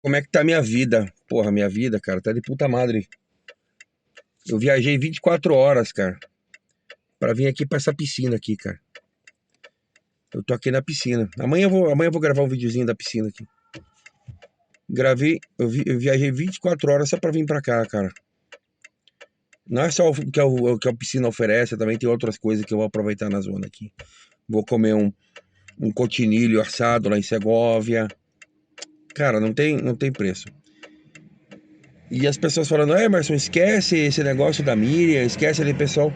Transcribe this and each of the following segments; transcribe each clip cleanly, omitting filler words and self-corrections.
Como é que tá a minha vida? Porra, minha vida, cara, tá de puta madre. Eu viajei 24 horas, cara, pra vir aqui pra essa piscina aqui, cara. Eu tô aqui na piscina. Amanhã eu vou gravar um videozinho da piscina aqui. Eu viajei 24 horas só pra vir pra cá, cara. Não é só o que a piscina oferece, também tem outras coisas que eu vou aproveitar na zona aqui. Vou comer um cotinilho assado lá em Segóvia. Cara, não tem preço. E as pessoas falando, Emerson, esquece esse negócio da Miriam, esquece ali, pessoal,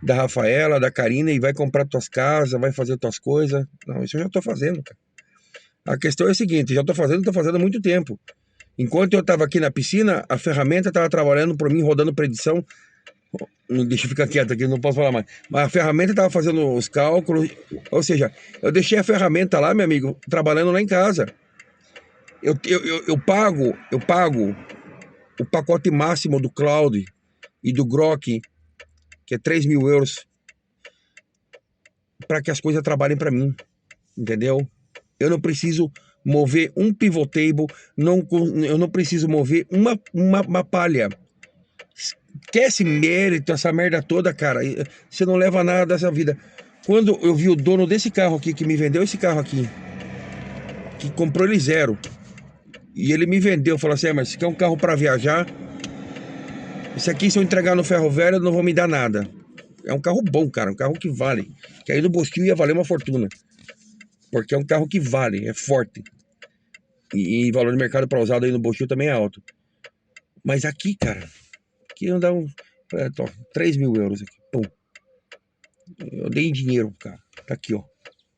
da Rafaela, da Karina, e vai comprar tuas casas, vai fazer tuas coisas. Não, isso eu já tô fazendo, cara. A questão é a seguinte, já tô fazendo há muito tempo. Enquanto eu tava aqui na piscina, a ferramenta tava trabalhando por mim, rodando predição. Deixa eu ficar quieto aqui, não posso falar mais. Mas a ferramenta tava fazendo os cálculos, ou seja, eu deixei a ferramenta lá, meu amigo, trabalhando lá em casa. Eu pago o pacote máximo do Cloud e do Grok, que é 3.000 euros, para que as coisas trabalhem para mim, entendeu? Eu não preciso mover um pivot table, eu não preciso mover uma palha. Esquece mérito, essa merda toda, cara. Você não leva nada dessa vida. Quando eu vi o dono desse carro aqui, que me vendeu esse carro aqui, que comprou ele zero, e ele me vendeu, falou assim, mas se quer um carro para viajar, esse aqui se eu entregar no ferro velho, não vou me dar nada. É um carro bom, cara, um carro que vale. Que aí no Bostil ia valer uma fortuna. Porque é um carro que vale, é forte. E valor de mercado para usado aí no Bostil também é alto. Mas aqui, cara, aqui não dá 3.000 euros aqui. Pum. Eu dei em dinheiro, cara. Tá aqui, ó.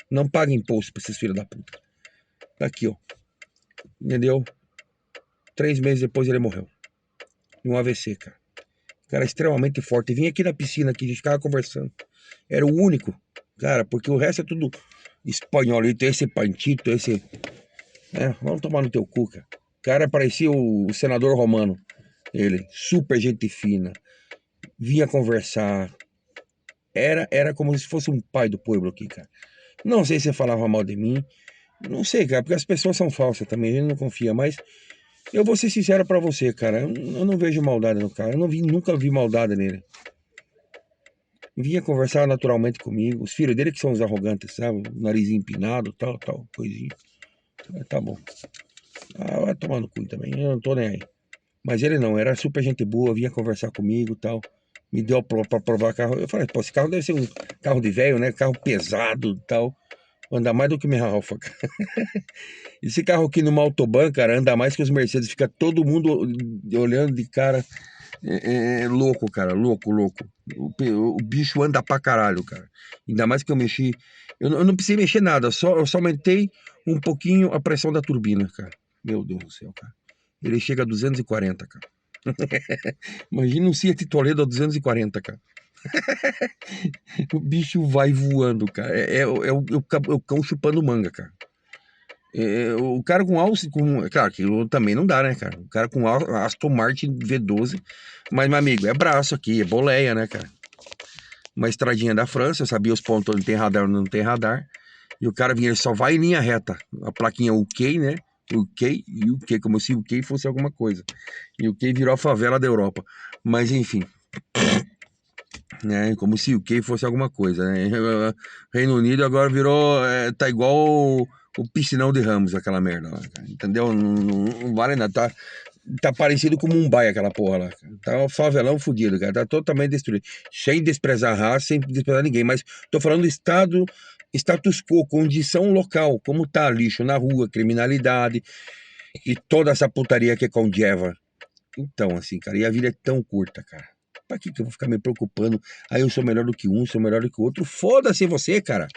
Não paga imposto pra esses filhos da puta. Tá aqui, ó. Entendeu? 3 meses depois ele morreu. Um AVC, cara. Cara, extremamente forte. Vim aqui na piscina aqui, a gente ficava conversando. Era o único, cara, porque o resto é tudo espanholito, esse pantito, esse. Vamos tomar no teu cu, cara. O cara parecia o senador romano. Ele, super gente fina. Vinha conversar. Era como se fosse um pai do povo aqui, cara. Não sei se você falava mal de mim. Não sei, cara, porque as pessoas são falsas também, a gente não confia. Mas eu vou ser sincero pra você, cara. Eu não vejo maldade no cara. Nunca vi maldade nele. Vinha conversar naturalmente comigo. Os filhos dele que são os arrogantes, sabe? Narizinho empinado, tal, coisinha. Tá bom. Vai tomar no cu também, eu não tô nem aí. Mas ele não, era super gente boa, vinha conversar comigo, tal. Me deu pra provar carro. Eu falei, pô, esse carro deve ser um carro de velho, né? Carro pesado, tal. Anda mais do que minha Alfa, cara. Esse carro aqui numa autobahn, cara, anda mais que os Mercedes. Fica todo mundo olhando de cara. É louco, cara, louco. O bicho anda pra caralho, cara. Ainda mais que eu mexi. Eu não precisei mexer nada, eu só aumentei um pouquinho a pressão da turbina, cara. Meu Deus do céu, cara. Ele chega a 240, cara. Imagina um Fiat Toledo a 240, cara. O bicho vai voando, cara. É o cão chupando manga, cara. O cara com alça, claro que também não dá, né, cara? O cara com Aston Martin V12, mas, meu amigo, é braço aqui, é boleia, né, cara? Uma estradinha da França, eu sabia os pontos onde tem radar ou não tem radar, e o cara vinha, ele só vai em linha reta, a plaquinha UK, né? UK, como se UK fosse alguma coisa. E UK virou a favela da Europa. Mas, enfim, né? Como se UK fosse alguma coisa, né? Reino Unido agora virou, tá igual o piscinão de Ramos, aquela merda lá, cara, entendeu? Não vale nada, tá parecido com Mumbai aquela porra lá, cara. Tá um favelão fudido, cara, tá totalmente destruído, sem desprezar a raça, sem desprezar ninguém, mas tô falando do status quo, condição local, como tá lixo na rua, criminalidade e toda essa putaria que é conlleva. Então, assim, cara, e a vida é tão curta, cara. Pra que eu vou ficar me preocupando? Aí eu sou melhor do que um, sou melhor do que o outro. Foda-se você, cara.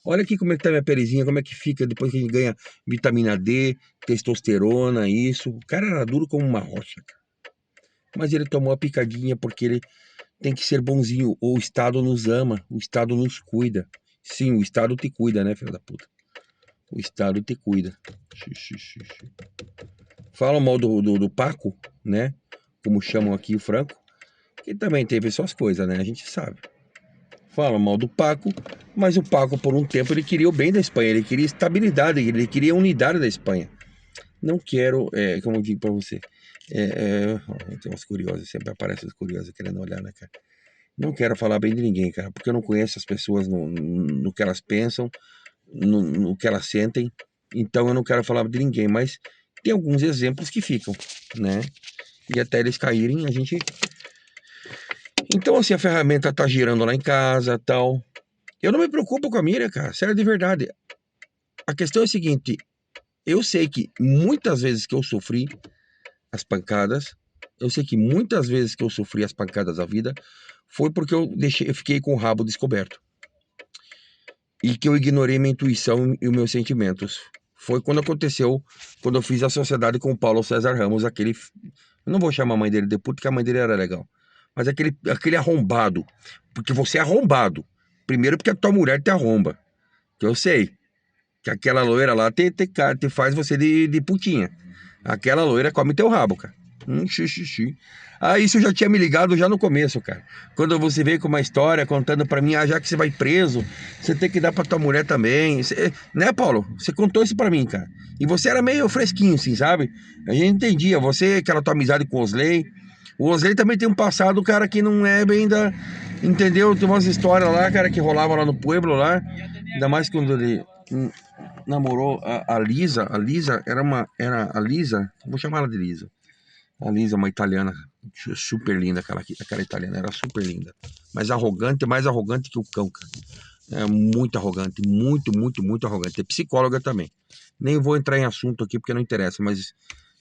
Olha aqui como é que tá minha pelezinha, como é que fica depois que a gente ganha vitamina D, testosterona, isso. O cara era duro como uma rocha, cara. Mas ele tomou a picadinha porque ele tem que ser bonzinho. O Estado nos ama, o Estado nos cuida. Sim, o Estado te cuida, né, filho da puta? O Estado te cuida. Falam mal do Paco, né? Como chamam aqui o Franco. Que também teve suas coisas, né? A gente sabe. Falam mal do Paco, mas o Paco, por um tempo, ele queria o bem da Espanha, ele queria estabilidade, ele queria unidade da Espanha. Não quero, como eu digo pra você, tem umas curiosas, sempre aparecem os curiosos querendo olhar, né, cara? Não quero falar bem de ninguém, cara, porque eu não conheço as pessoas no que elas pensam, no que elas sentem, então eu não quero falar de ninguém, mas tem alguns exemplos que ficam, né? E até eles caírem, a gente. Então, assim, a ferramenta tá girando lá em casa tal. Eu não me preocupo com a mira, cara, sério de verdade. A questão é a seguinte: eu sei que muitas vezes que eu sofri as pancadas, eu sei que muitas vezes que eu sofri as pancadas da vida foi porque eu fiquei com o rabo descoberto e que eu ignorei minha intuição e os meus sentimentos. Foi quando aconteceu, quando eu fiz a sociedade com o Paulo César Ramos, aquele. Eu não vou chamar a mãe dele de puto, porque a mãe dele era legal. Mas aquele arrombado. Porque você é arrombado. Primeiro porque a tua mulher te arromba. Que eu sei. Que aquela loira lá te faz você de putinha. Aquela loira come teu rabo, cara. Xixi. Ah, isso eu já tinha me ligado já no começo, cara. Quando você veio com uma história contando pra mim, já que você vai preso, você tem que dar pra tua mulher também. Né, Paulo? Você contou isso pra mim, cara. E você era meio fresquinho, assim, sabe? A gente entendia. Você, aquela tua amizade com o Osley. O Osley também tem um passado, cara, que não é bem da. Entendeu? Tem umas histórias lá, cara, que rolavam lá no pueblo lá. Ainda mais quando ele namorou a Lisa. A Lisa era a Lisa, vou chamar ela de Lisa. A Lisa, uma italiana super linda, aquela italiana era super linda, mas arrogante, mais arrogante que o cão, cara. É muito arrogante, muito arrogante. É psicóloga também. Nem vou entrar em assunto aqui porque não interessa, mas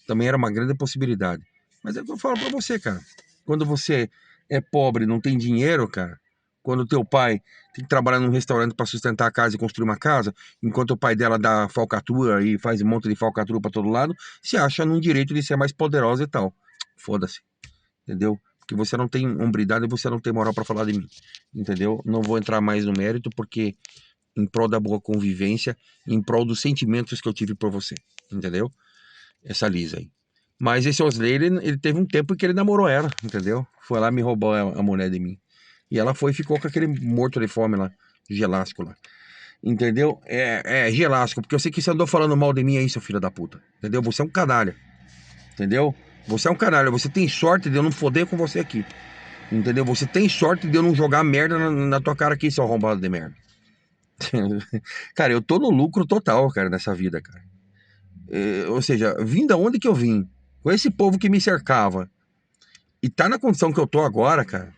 também era uma grande possibilidade. Mas é o que eu falo pra você, cara. Quando você é pobre, não tem dinheiro, cara. Quando teu pai tem que trabalhar num restaurante para sustentar a casa e construir uma casa, enquanto o pai dela dá falcatrua e faz um monte de falcatrua para todo lado, se acha num direito de ser mais poderosa e tal. Foda-se, entendeu? Porque você não tem hombridade e você não tem moral para falar de mim, entendeu? Não vou entrar mais no mérito porque em prol da boa convivência, em prol dos sentimentos que eu tive por você, entendeu? Essa Lisa aí. Mas esse Osley, ele teve um tempo que ele namorou ela, entendeu? Foi lá me roubou a mulher de mim. E ela foi e ficou com aquele morto de fome lá, gelasco lá. Entendeu? Gelasco, porque eu sei que você andou falando mal de mim aí, seu filho da puta. Entendeu? Você é um canalha. Entendeu? Você é um canalha. Você tem sorte de eu não foder com você aqui. Entendeu? Você tem sorte de eu não jogar merda na tua cara aqui, seu arrombado de merda. Cara, eu tô no lucro total, cara, nessa vida, cara. Ou seja, vim da onde que eu vim? Com esse povo que me cercava. E tá na condição que eu tô agora, cara.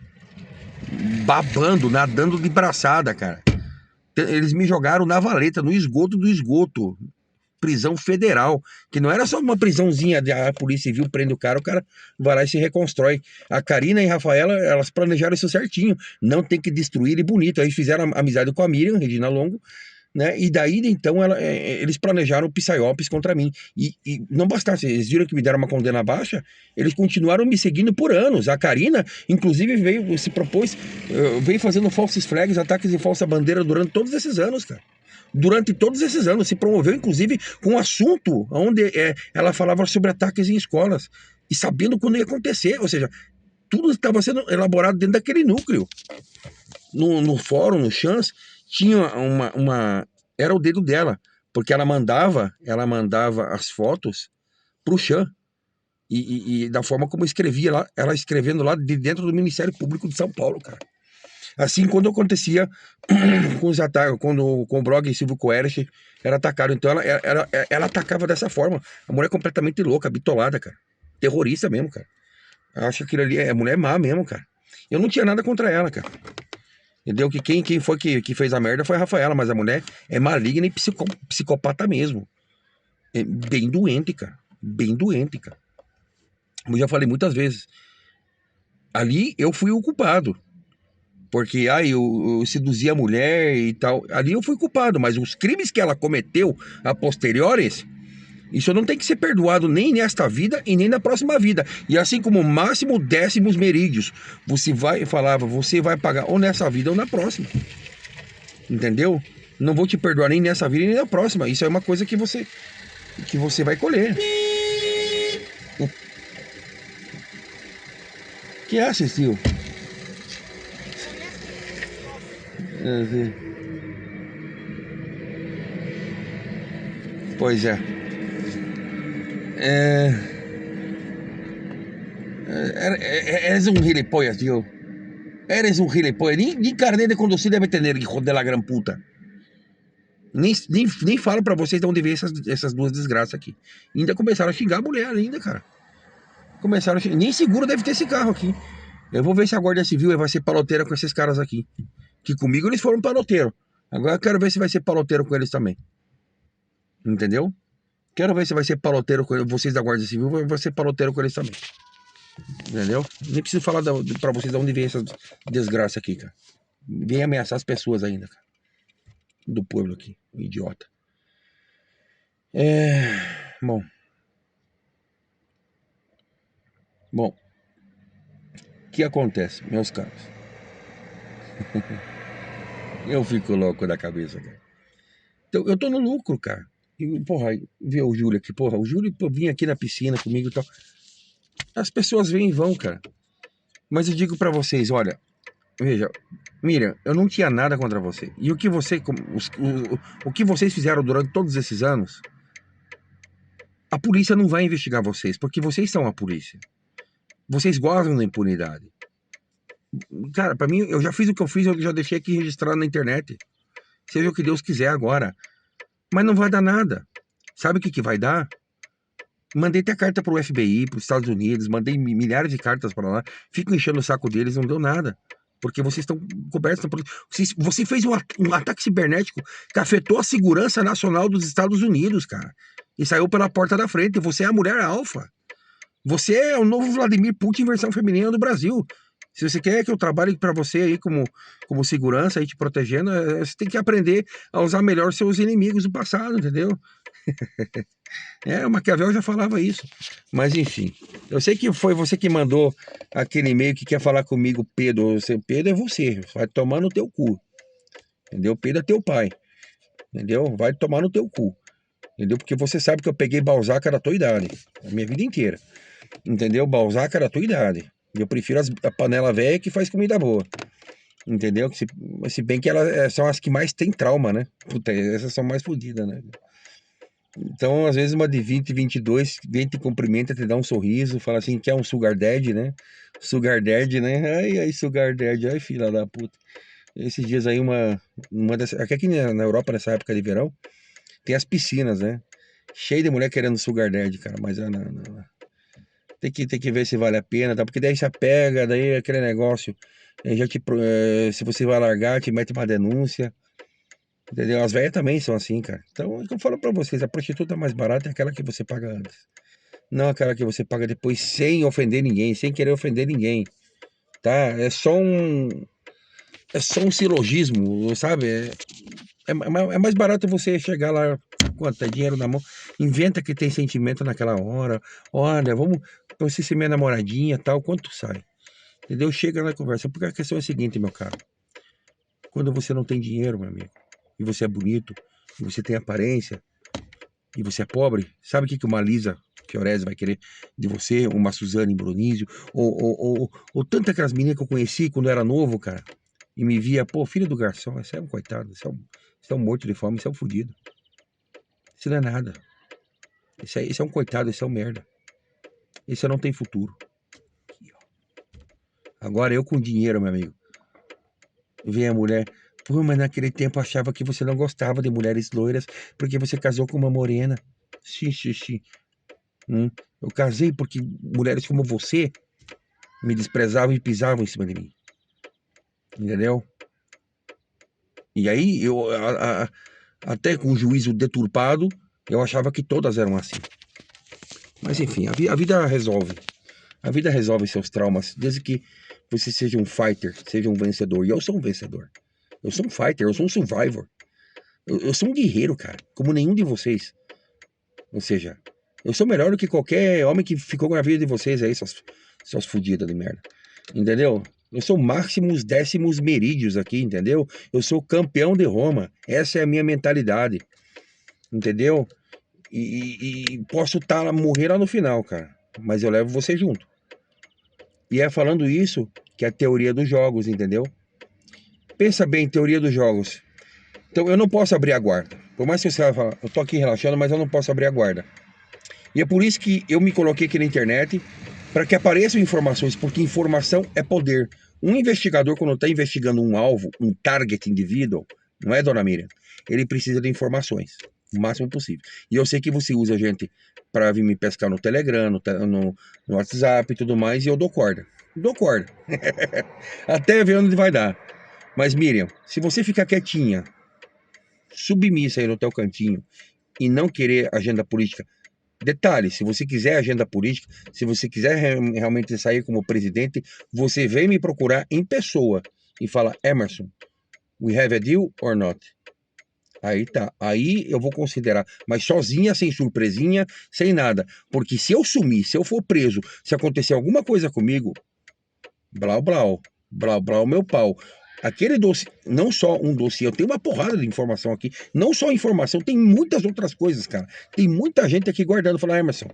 Babando, nadando de braçada, cara. Eles me jogaram na valeta, no esgoto do esgoto. Prisão federal, que não era só uma prisãozinha de a polícia civil prende o cara vai lá e se reconstrói. A Karina e a Rafaela, elas planejaram isso certinho. Não tem que destruir ele bonito. Aí fizeram amizade com a Miriam, Regina Longo, né? E daí então eles planejaram psicopes contra mim. E não bastasse, eles viram que me deram uma condena baixa, eles continuaram me seguindo por anos. A Karina, inclusive, se propôs, veio fazendo falsos flags, ataques de falsa bandeira durante todos esses anos, cara. Durante todos esses anos, se promoveu, inclusive, com um assunto onde ela falava sobre ataques em escolas e sabendo quando ia acontecer. Ou seja, tudo estava sendo elaborado dentro daquele núcleo. No fórum, no Chance, tinha era o dedo dela, porque ela mandava as fotos pro Chan. E da forma como escrevia lá, ela escrevendo lá de dentro do Ministério Público de São Paulo, cara. Assim, quando acontecia com os ataques, quando com o blog Silvio Coerch era atacado, então ela atacava dessa forma. A mulher completamente louca, bitolada, cara. Terrorista mesmo, cara. Acho que aquilo ali é mulher má mesmo, cara. Eu não tinha nada contra ela, cara. Entendeu? Que quem foi que fez a merda foi a Rafaela, mas a mulher é maligna e psicopata mesmo. É bem doente, cara. Bem doente, cara. Como eu já falei muitas vezes. Ali eu fui o culpado. Porque eu seduzi a mulher e tal. Ali eu fui culpado, mas os crimes que ela cometeu a posteriores, isso não tem que ser perdoado nem nesta vida e nem na próxima vida. E assim como o máximo décimos merídios, você vai pagar ou nessa vida ou na próxima. Entendeu? Não vou te perdoar nem nessa vida nem na próxima. Isso é uma coisa que você vai colher. Que é, Cecil? Pois é. Eres un gilipollas, tío. Eres un gilipollas. Ni carnet de conducir deve ter, hijo de la gran puta. Nem falo pra vocês de onde vem essas duas desgraças aqui. Ainda começaram a xingar a mulher ainda, cara. Começaram a xingar. Nem seguro deve ter esse carro aqui. Eu vou ver se a Guarda Civil vai ser paloteira com esses caras aqui. Que comigo eles foram paloteiro. Agora eu quero ver se vai ser paloteiro com eles também. Entendeu? Quero ver se vai ser paloteiro com vocês da Guarda Civil. Vai ser paloteiro com eles também. Entendeu? Nem preciso falar pra vocês de onde vem essa desgraça aqui, cara. Vem ameaçar as pessoas ainda, cara. Do povo aqui. Idiota. Bom. O que acontece, meus caros? Eu fico louco da cabeça, cara. Então, eu tô no lucro, cara. E, porra, ver o Júlio aqui, porra. O Júlio vinha aqui na piscina comigo e tal. As pessoas vêm e vão, cara. Mas eu digo pra vocês, olha, veja, Miriam, eu não tinha nada contra você. E o que o que vocês fizeram durante todos esses anos, a polícia não vai investigar vocês, porque vocês são a polícia. Vocês gozam da impunidade. Cara, pra mim, eu já fiz o que eu fiz, eu já deixei aqui registrado na internet. Seja o que Deus quiser agora. Mas não vai dar nada. Sabe o que vai dar? Mandei até carta pro FBI, pros Estados Unidos, mandei milhares de cartas para lá. Fico enchendo o saco deles, não deu nada. Porque vocês estão cobertos. Você fez um ataque cibernético que afetou a segurança nacional dos Estados Unidos, cara. E saiu pela porta da frente. Você é a mulher alfa. Você é o novo Vladimir Putin versão feminina do Brasil. Se você quer que eu trabalhe para você aí como segurança, aí te protegendo, você tem que aprender a usar melhor seus inimigos do passado, entendeu? O Maquiavel já falava isso. Mas enfim, eu sei que foi você que mandou aquele e-mail que quer falar comigo, Pedro. Pedro é você, vai tomar no teu cu. Entendeu? Pedro é teu pai. Entendeu? Vai tomar no teu cu. Entendeu? Porque você sabe que eu peguei Balzac da tua idade, a minha vida inteira. Entendeu? Balzac da tua idade. Eu prefiro a panela velha que faz comida boa. Entendeu? Se bem que elas são as que mais tem trauma, né? Puta, essas são mais fodidas, né? Então, às vezes, uma de 20, 22, vem te cumprimenta, te dá um sorriso, fala assim, quer um sugar daddy, né? Sugar daddy, né? Ai, sugar daddy, ai, filha da puta. Esses dias aí, aqui na Europa, nessa época de verão, tem as piscinas, né? Cheio de mulher querendo sugar daddy, cara, mas não. Tem que ver se vale a pena, tá? Porque daí já pega, daí aquele negócio, se você vai largar, te mete uma denúncia, entendeu? As velhas também são assim, cara. Então, eu falo pra vocês, a prostituta mais barata é aquela que você paga antes. Não aquela que você paga depois sem ofender ninguém, sem querer ofender ninguém, tá? É só um silogismo, sabe? É mais barato você chegar lá, quanto tem dinheiro na mão, inventa que tem sentimento naquela hora, olha, vamos, você ser minha namoradinha, tal, quanto sai? Entendeu? Chega na conversa, porque a questão é a seguinte, meu caro, quando você não tem dinheiro, meu amigo, e você é bonito, e você tem aparência, e você é pobre, sabe o que uma Lisa Fiorese vai querer de você, uma Suzane Bronísio, ou tantas aquelas meninas que eu conheci quando eu era novo, cara, e me via, pô, filho do garçom, você é um coitado, você é um morto de fome, você é um fudido. Isso não é nada. Isso é um coitado, isso é um merda. Isso não tem futuro. Agora eu com dinheiro, meu amigo. Vem a mulher, pô, mas naquele tempo eu achava que você não gostava de mulheres loiras porque você casou com uma morena. Xixi. Eu casei porque mulheres como você me desprezavam e pisavam em cima de mim. Entendeu? E aí, até com o juízo deturpado, eu achava que todas eram assim. Mas enfim, a vida resolve. A vida resolve seus traumas, desde que você seja um fighter, seja um vencedor. E eu sou um vencedor. Eu sou um fighter, eu sou um survivor. Eu sou um guerreiro, cara, como nenhum de vocês. Ou seja, eu sou melhor do que qualquer homem que ficou na vida de vocês aí, suas fodidas de merda. Entendeu? Eu sou máximos décimos merídios aqui, entendeu? Eu sou campeão de Roma. Essa é a minha mentalidade. Entendeu? E posso morrer lá no final, cara. Mas eu levo você junto. E é falando isso que é a teoria dos jogos, entendeu? Pensa bem, teoria dos jogos. Então eu não posso abrir a guarda. Por mais que você vai falar, eu tô aqui relaxando, mas eu não posso abrir a guarda. E é por isso que eu me coloquei aqui na internet, para que apareçam informações, porque informação é poder. Um investigador, quando está investigando um alvo, um target individual, não é, dona Miriam? Ele precisa de informações, o máximo possível. E eu sei que você usa a gente para vir me pescar no Telegram, no WhatsApp e tudo mais, e eu dou corda. Dou corda. Até ver onde vai dar. Mas, Miriam, se você ficar quietinha, submissa aí no teu cantinho, e não querer agenda política. Detalhe, se você quiser agenda política, se você quiser realmente sair como presidente, você vem me procurar em pessoa e fala, Emerson, we have a deal or not? Aí tá, aí eu vou considerar, mas sozinha, sem surpresinha, sem nada. Porque se eu sumir, se eu for preso, se acontecer alguma coisa comigo, blau, blau, blau, blau, meu pau. Aquele doce, não só um dossiê, eu tenho uma porrada de informação aqui, não só informação, tem muitas outras coisas, cara. Tem muita gente aqui guardando, falar, Emerson,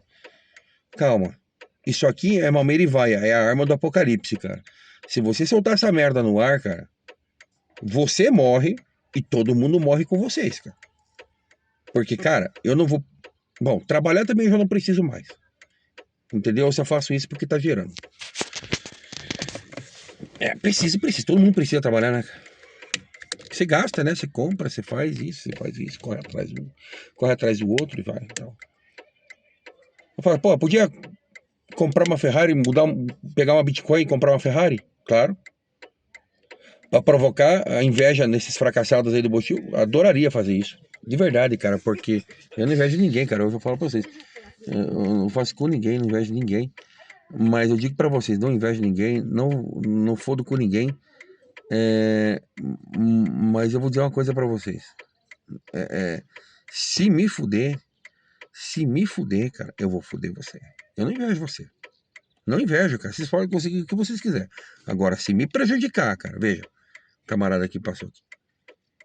calma. Isso aqui é Malmeira e Vaia, é a arma do apocalipse, cara. Se você soltar essa merda no ar, cara, você morre e todo mundo morre com vocês, cara. Porque, cara, eu não vou. Bom, trabalhar também eu já não preciso mais. Entendeu? Eu só faço isso porque tá gerando. É, precisa. Todo mundo precisa trabalhar, né? Você gasta, né? Você compra, você faz isso, corre atrás do outro e vai. Então. Eu falo, pô, podia comprar uma Ferrari, pegar uma Bitcoin e comprar uma Ferrari? Claro. Pra provocar a inveja nesses fracassados aí do Botil, adoraria fazer isso. De verdade, cara, porque eu não invejo ninguém, cara. Eu vou falar pra vocês. Eu não faço com ninguém, não invejo ninguém. Mas eu digo pra vocês, não invejo ninguém, não fodo com ninguém. Mas eu vou dizer uma coisa pra vocês. Se me fuder, cara, eu vou fuder você. Eu não invejo você. Não invejo, cara. Vocês podem conseguir o que vocês quiserem. Agora, se me prejudicar, cara, veja, o camarada aqui passou aqui.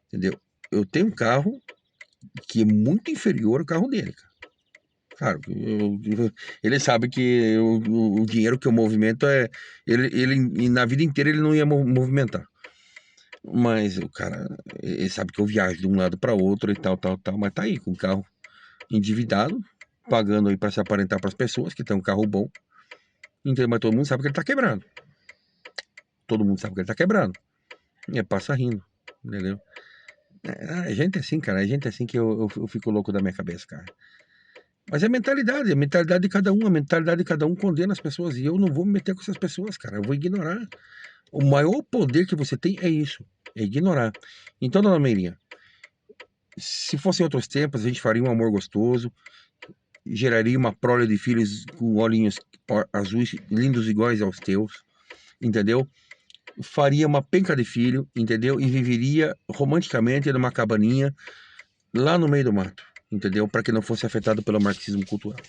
Entendeu? Eu tenho um carro que é muito inferior ao carro dele, cara. Claro, ele sabe que o dinheiro que eu movimento é. Ele na vida inteira ele não ia movimentar. Mas o cara, ele sabe que eu viajo de um lado para outro e tal, mas tá aí com o carro endividado, pagando aí para se aparentar para as pessoas que tem um carro bom. Entendeu? Mas todo mundo sabe que ele tá quebrado. Todo mundo sabe que ele tá quebrado. E passa rindo, entendeu? A gente é assim, cara. A gente é assim que eu fico louco da minha cabeça, cara. Mas é a mentalidade de cada um, a mentalidade de cada um condena as pessoas. E eu não vou me meter com essas pessoas, cara. Eu vou ignorar. O maior poder que você tem é isso, é ignorar. Então, dona Meirinha, se fossem outros tempos, a gente faria um amor gostoso, geraria uma prole de filhos com olhinhos azuis, lindos iguais aos teus, entendeu? Faria uma penca de filho, entendeu? E viveria romanticamente numa cabaninha lá no meio do mato, entendeu? Para que não fosse afetado pelo marxismo cultural.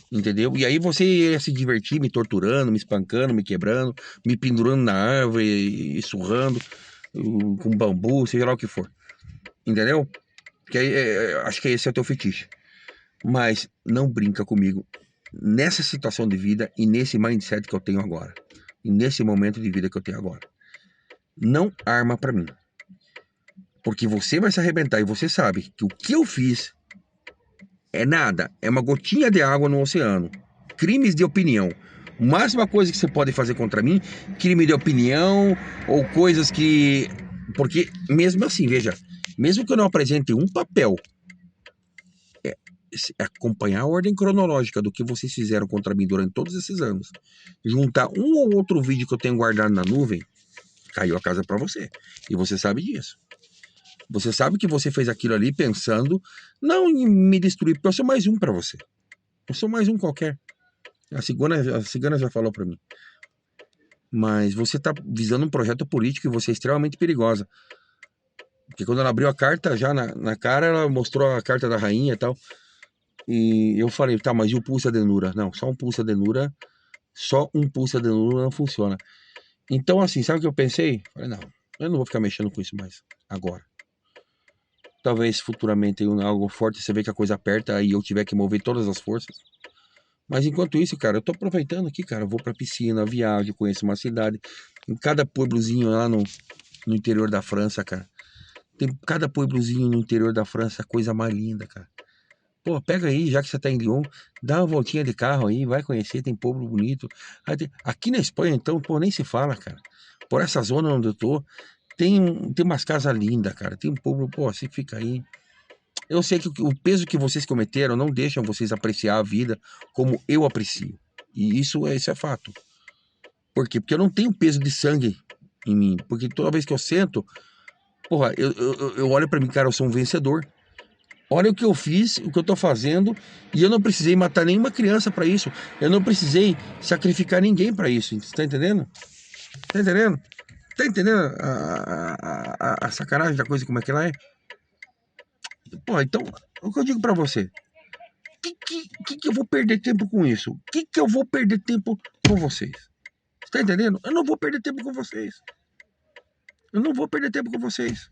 Entendeu? E aí você ia se divertir me torturando, me espancando, me quebrando, me pendurando na árvore e surrando com bambu, seja lá o que for. Entendeu? Que aí, acho que esse é o teu fetiche. Mas não brinca comigo nessa situação de vida e nesse mindset que eu tenho agora. E nesse momento de vida que eu tenho agora. Não arma pra mim. Porque você vai se arrebentar e você sabe que o que eu fiz é nada, é uma gotinha de água no oceano. Crimes de opinião. Máxima coisa que você pode fazer contra mim, crime de opinião ou coisas que. Porque, mesmo assim, veja, mesmo que eu não apresente um papel, acompanhar a ordem cronológica do que vocês fizeram contra mim durante todos esses anos, juntar um ou outro vídeo que eu tenho guardado na nuvem, caiu a casa pra você. E você sabe disso. Você sabe que você fez aquilo ali pensando não em me destruir, porque eu sou mais um pra você. Eu sou mais um qualquer. A cigana já falou pra mim. Mas você tá visando um projeto político e você é extremamente perigosa. Porque quando ela abriu a carta, já na cara, ela mostrou a carta da rainha e tal. E eu falei, tá, mas e o pulso adenura? Não, só um pulso adenura, só um pulso adenura não funciona. Então, assim, sabe o que eu pensei? Falei, não, eu não vou ficar mexendo com isso mais agora. Talvez futuramente algo forte, você vê que a coisa aperta e eu tiver que mover todas as forças. Mas enquanto isso, cara, eu tô aproveitando aqui, cara. Eu vou pra piscina, viajo, conheço uma cidade. Em cada pueblozinho lá no interior da França, cara. Tem cada pueblozinho no interior da França, coisa mais linda, cara. Pô, pega aí, já que você tá em Lyon, dá uma voltinha de carro aí, vai conhecer, tem povo bonito. Aqui na Espanha, então, pô, nem se fala, cara. Por essa zona onde eu tô, tem umas casas lindas, cara. Tem um povo, pô, você fica aí. Eu sei que o peso que vocês cometeram não deixam vocês apreciar a vida como eu aprecio. E isso é fato. Por quê? Porque eu não tenho peso de sangue em mim. Porque toda vez que eu sento, porra, eu olho pra mim, cara, eu sou um vencedor. Olha o que eu fiz, o que eu tô fazendo, e eu não precisei matar nenhuma criança pra isso. Eu não precisei sacrificar ninguém pra isso. Você tá entendendo? Tá entendendo? Tá entendendo a sacanagem da coisa, como é que ela é? Pô, então, o que eu digo pra você? Que eu vou perder tempo com isso? Que eu vou perder tempo com vocês? Você tá entendendo? Eu não vou perder tempo com vocês. Eu não vou perder tempo com vocês.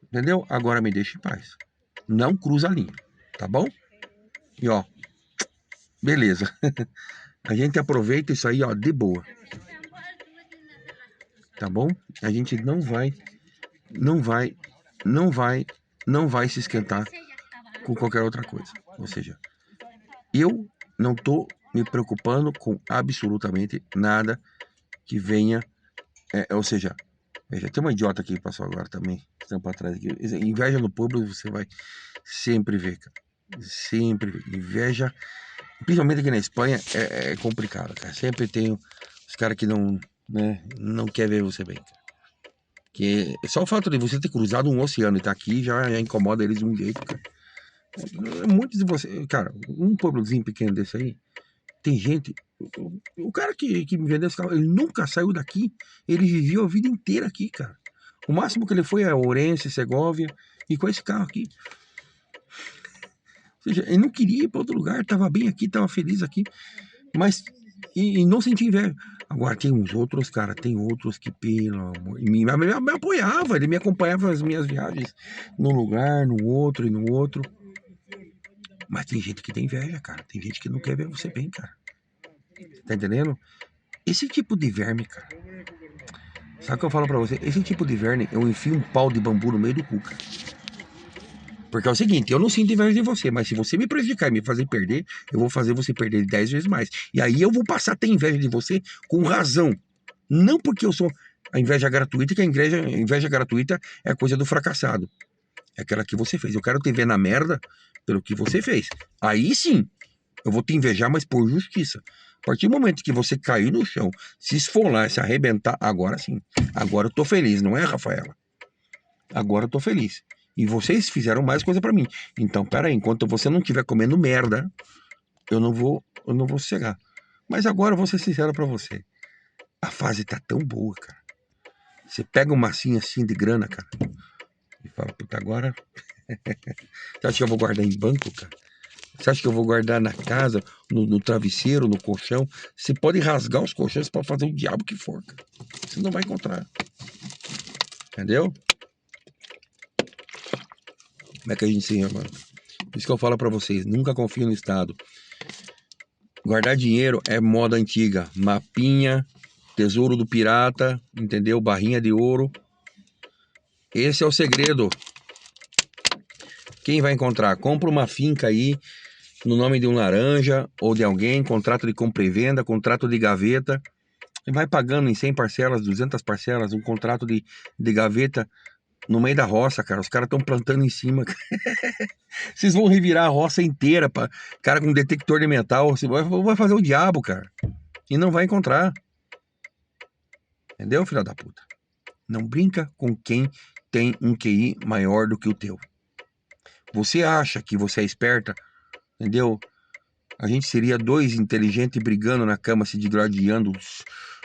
Entendeu? Agora me deixe em paz. Não cruza a linha, tá bom? E ó, beleza. A gente aproveita isso aí, ó, de boa, tá bom? A gente não vai, não vai, não vai se esquentar com qualquer outra coisa. Ou seja, eu não tô me preocupando com absolutamente nada que venha, ou seja, veja, tem uma idiota aqui que passou agora também, tempo atrás aqui. Inveja no público você vai sempre ver, cara. Sempre ver. Inveja, principalmente aqui na Espanha, é complicado, cara. Sempre tem os caras que não, né, não quer ver você bem, cara. Que só o fato de você ter cruzado um oceano e estar aqui já incomoda eles de um jeito, cara. Muitos de vocês, cara, um pueblozinho pequeno desse aí, tem gente. O cara que me vendeu esse carro, ele nunca saiu daqui, ele viveu a vida inteira aqui, cara. O máximo que ele foi é Ourense, Segóvia, e com esse carro aqui. Ou seja, ele não queria ir para outro lugar, tava bem aqui, tava feliz aqui, mas. E não senti inveja. Agora tem uns outros, cara, tem outros que, pelo amor, me apoiava, ele me acompanhava nas minhas viagens, num lugar, no outro e no outro. Mas tem gente que tem inveja, cara. Tem gente que não quer ver você bem, cara. Tá entendendo? Esse tipo de verme, cara. Sabe o que eu falo pra você? Esse tipo de verme, eu enfio um pau de bambu no meio do cu, cara. Porque é o seguinte, eu não sinto inveja de você, mas se você me prejudicar e me fazer perder, eu vou fazer você perder 10 vezes mais. E aí eu vou passar a ter inveja de você com razão. Não porque eu sou a inveja gratuita, que a inveja gratuita é coisa do fracassado. É aquela que você fez. Eu quero te ver na merda pelo que você fez. Aí sim, eu vou te invejar, mas por justiça. A partir do momento que você cair no chão, se esfolar, se arrebentar, agora sim. Agora eu tô feliz, não é, Rafaela? Agora eu tô feliz. E vocês fizeram mais coisa pra mim. Então, pera aí, enquanto você não estiver comendo merda, eu não vou sossegar. Mas agora eu vou ser sincero pra você. A fase tá tão boa, cara. Você pega uma massinha assim de grana, cara, e fala, puta, agora. Você acha que eu vou guardar em banco, cara? Você acha que eu vou guardar na casa, no travesseiro, no colchão? Você pode rasgar os colchões para fazer o diabo que for, cara. Você não vai encontrar. Entendeu? Como é que a gente se ama? Por isso que eu falo para vocês, nunca confio no Estado. Guardar dinheiro é moda antiga. Mapinha, tesouro do pirata, entendeu? Barrinha de ouro. Esse é o segredo. Quem vai encontrar? Compra uma finca aí, no nome de um laranja ou de alguém, contrato de compra e venda, contrato de gaveta. E vai pagando em 100 parcelas, 200 parcelas, um contrato de gaveta no meio da roça, cara. Os caras estão plantando em cima. Vocês vão revirar a roça inteira, cara, com detector de metal. Você vai fazer o diabo, cara. E não vai encontrar. Entendeu, filha da puta? Não brinca com quem tem um QI maior do que o teu. Você acha que você é esperta, entendeu? A gente seria dois inteligentes brigando na cama, se digladiando,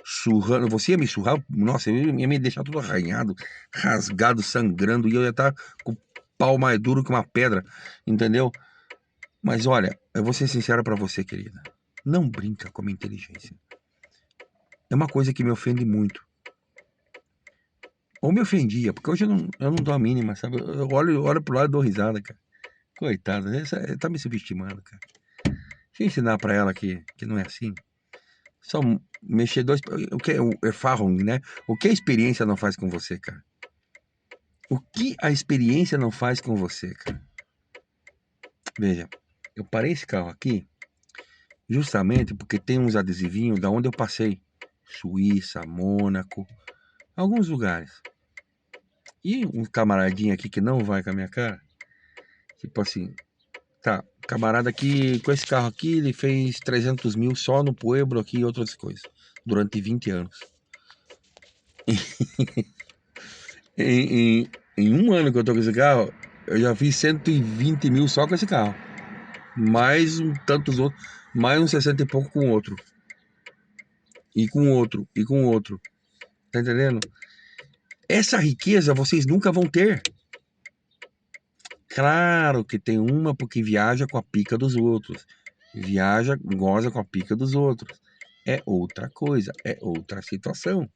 surrando. Você ia me surrar? Nossa, eu ia me deixar todo arranhado, rasgado, sangrando, e eu ia estar com o pau mais duro que uma pedra, entendeu? Mas olha, eu vou ser sincero pra você, querida. Não brinca com a minha inteligência. É uma coisa que me ofende muito. Ou me ofendia, porque hoje eu não dou a mínima, sabe? Eu olho pro lado e dou risada, cara. Coitada, tá me subestimando, cara. Deixa eu ensinar pra ela que não é assim. Só mexer dois. O que é o Erfahrung, né? O que a experiência não faz com você, cara? O que a experiência não faz com você, cara? Veja, eu parei esse carro aqui justamente porque tem uns adesivinhos da onde eu passei. Suíça, Mônaco, alguns lugares. E um camaradinho aqui que não vai com a minha cara, tipo assim, tá, camarada aqui, com esse carro aqui, ele fez 300 mil só no Pueblo aqui e outras coisas, durante 20 anos. Em um ano que eu tô com esse carro, eu já fiz 120 mil só com esse carro. Mais tantos outros, mais uns 60 e pouco com outro. E com outro, e com outro. Tá entendendo? Essa riqueza vocês nunca vão ter. Claro que tem uma porque viaja com a pica dos outros. Viaja, goza com a pica dos outros. É outra coisa, é outra situação.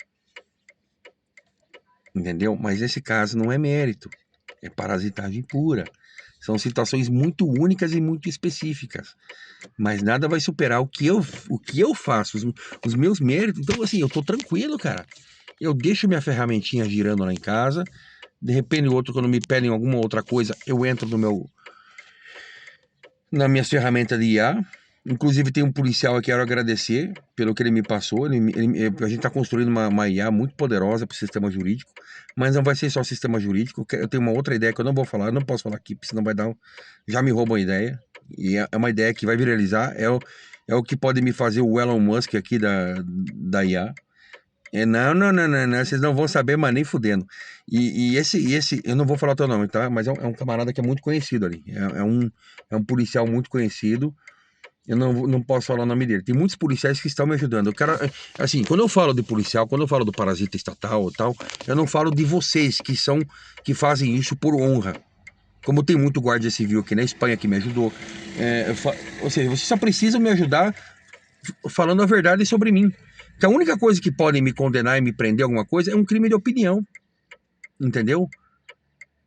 Entendeu? Mas nesse caso não é mérito, é parasitagem pura. São situações muito únicas e muito específicas. Mas nada vai superar o que eu faço, os meus méritos. Então, assim, eu tô tranquilo, cara. Eu deixo minha ferramentinha girando lá em casa. De repente, o outro, quando me pedem alguma outra coisa, eu entro nas minhas ferramentas de IA. Inclusive, tem um policial aqui, quero agradecer pelo que ele me passou. A gente está construindo uma IA muito poderosa para o sistema jurídico, mas não vai ser só sistema jurídico. Eu tenho uma outra ideia que eu não vou falar, eu não posso falar aqui, porque senão vai dar. Já me roubam a ideia. E é uma ideia que vai viralizar. É o que pode me fazer o Elon Musk aqui da IA. Não, não, não, não, não, vocês não vão saber, mas nem fudendo. E esse, eu não vou falar o teu nome, tá? Mas é um camarada que é muito conhecido ali. É um policial muito conhecido. Eu não posso falar o nome dele. Tem muitos policiais que estão me ajudando. Eu quero, assim, quando eu falo de policial, quando eu falo do parasita estatal e tal, eu não falo de vocês que fazem isso por honra. Como tem muito guarda civil aqui na Espanha que me ajudou. Ou seja, vocês só precisam me ajudar falando a verdade sobre mim. Que a única coisa que podem me condenar e me prender alguma coisa é um crime de opinião. Entendeu?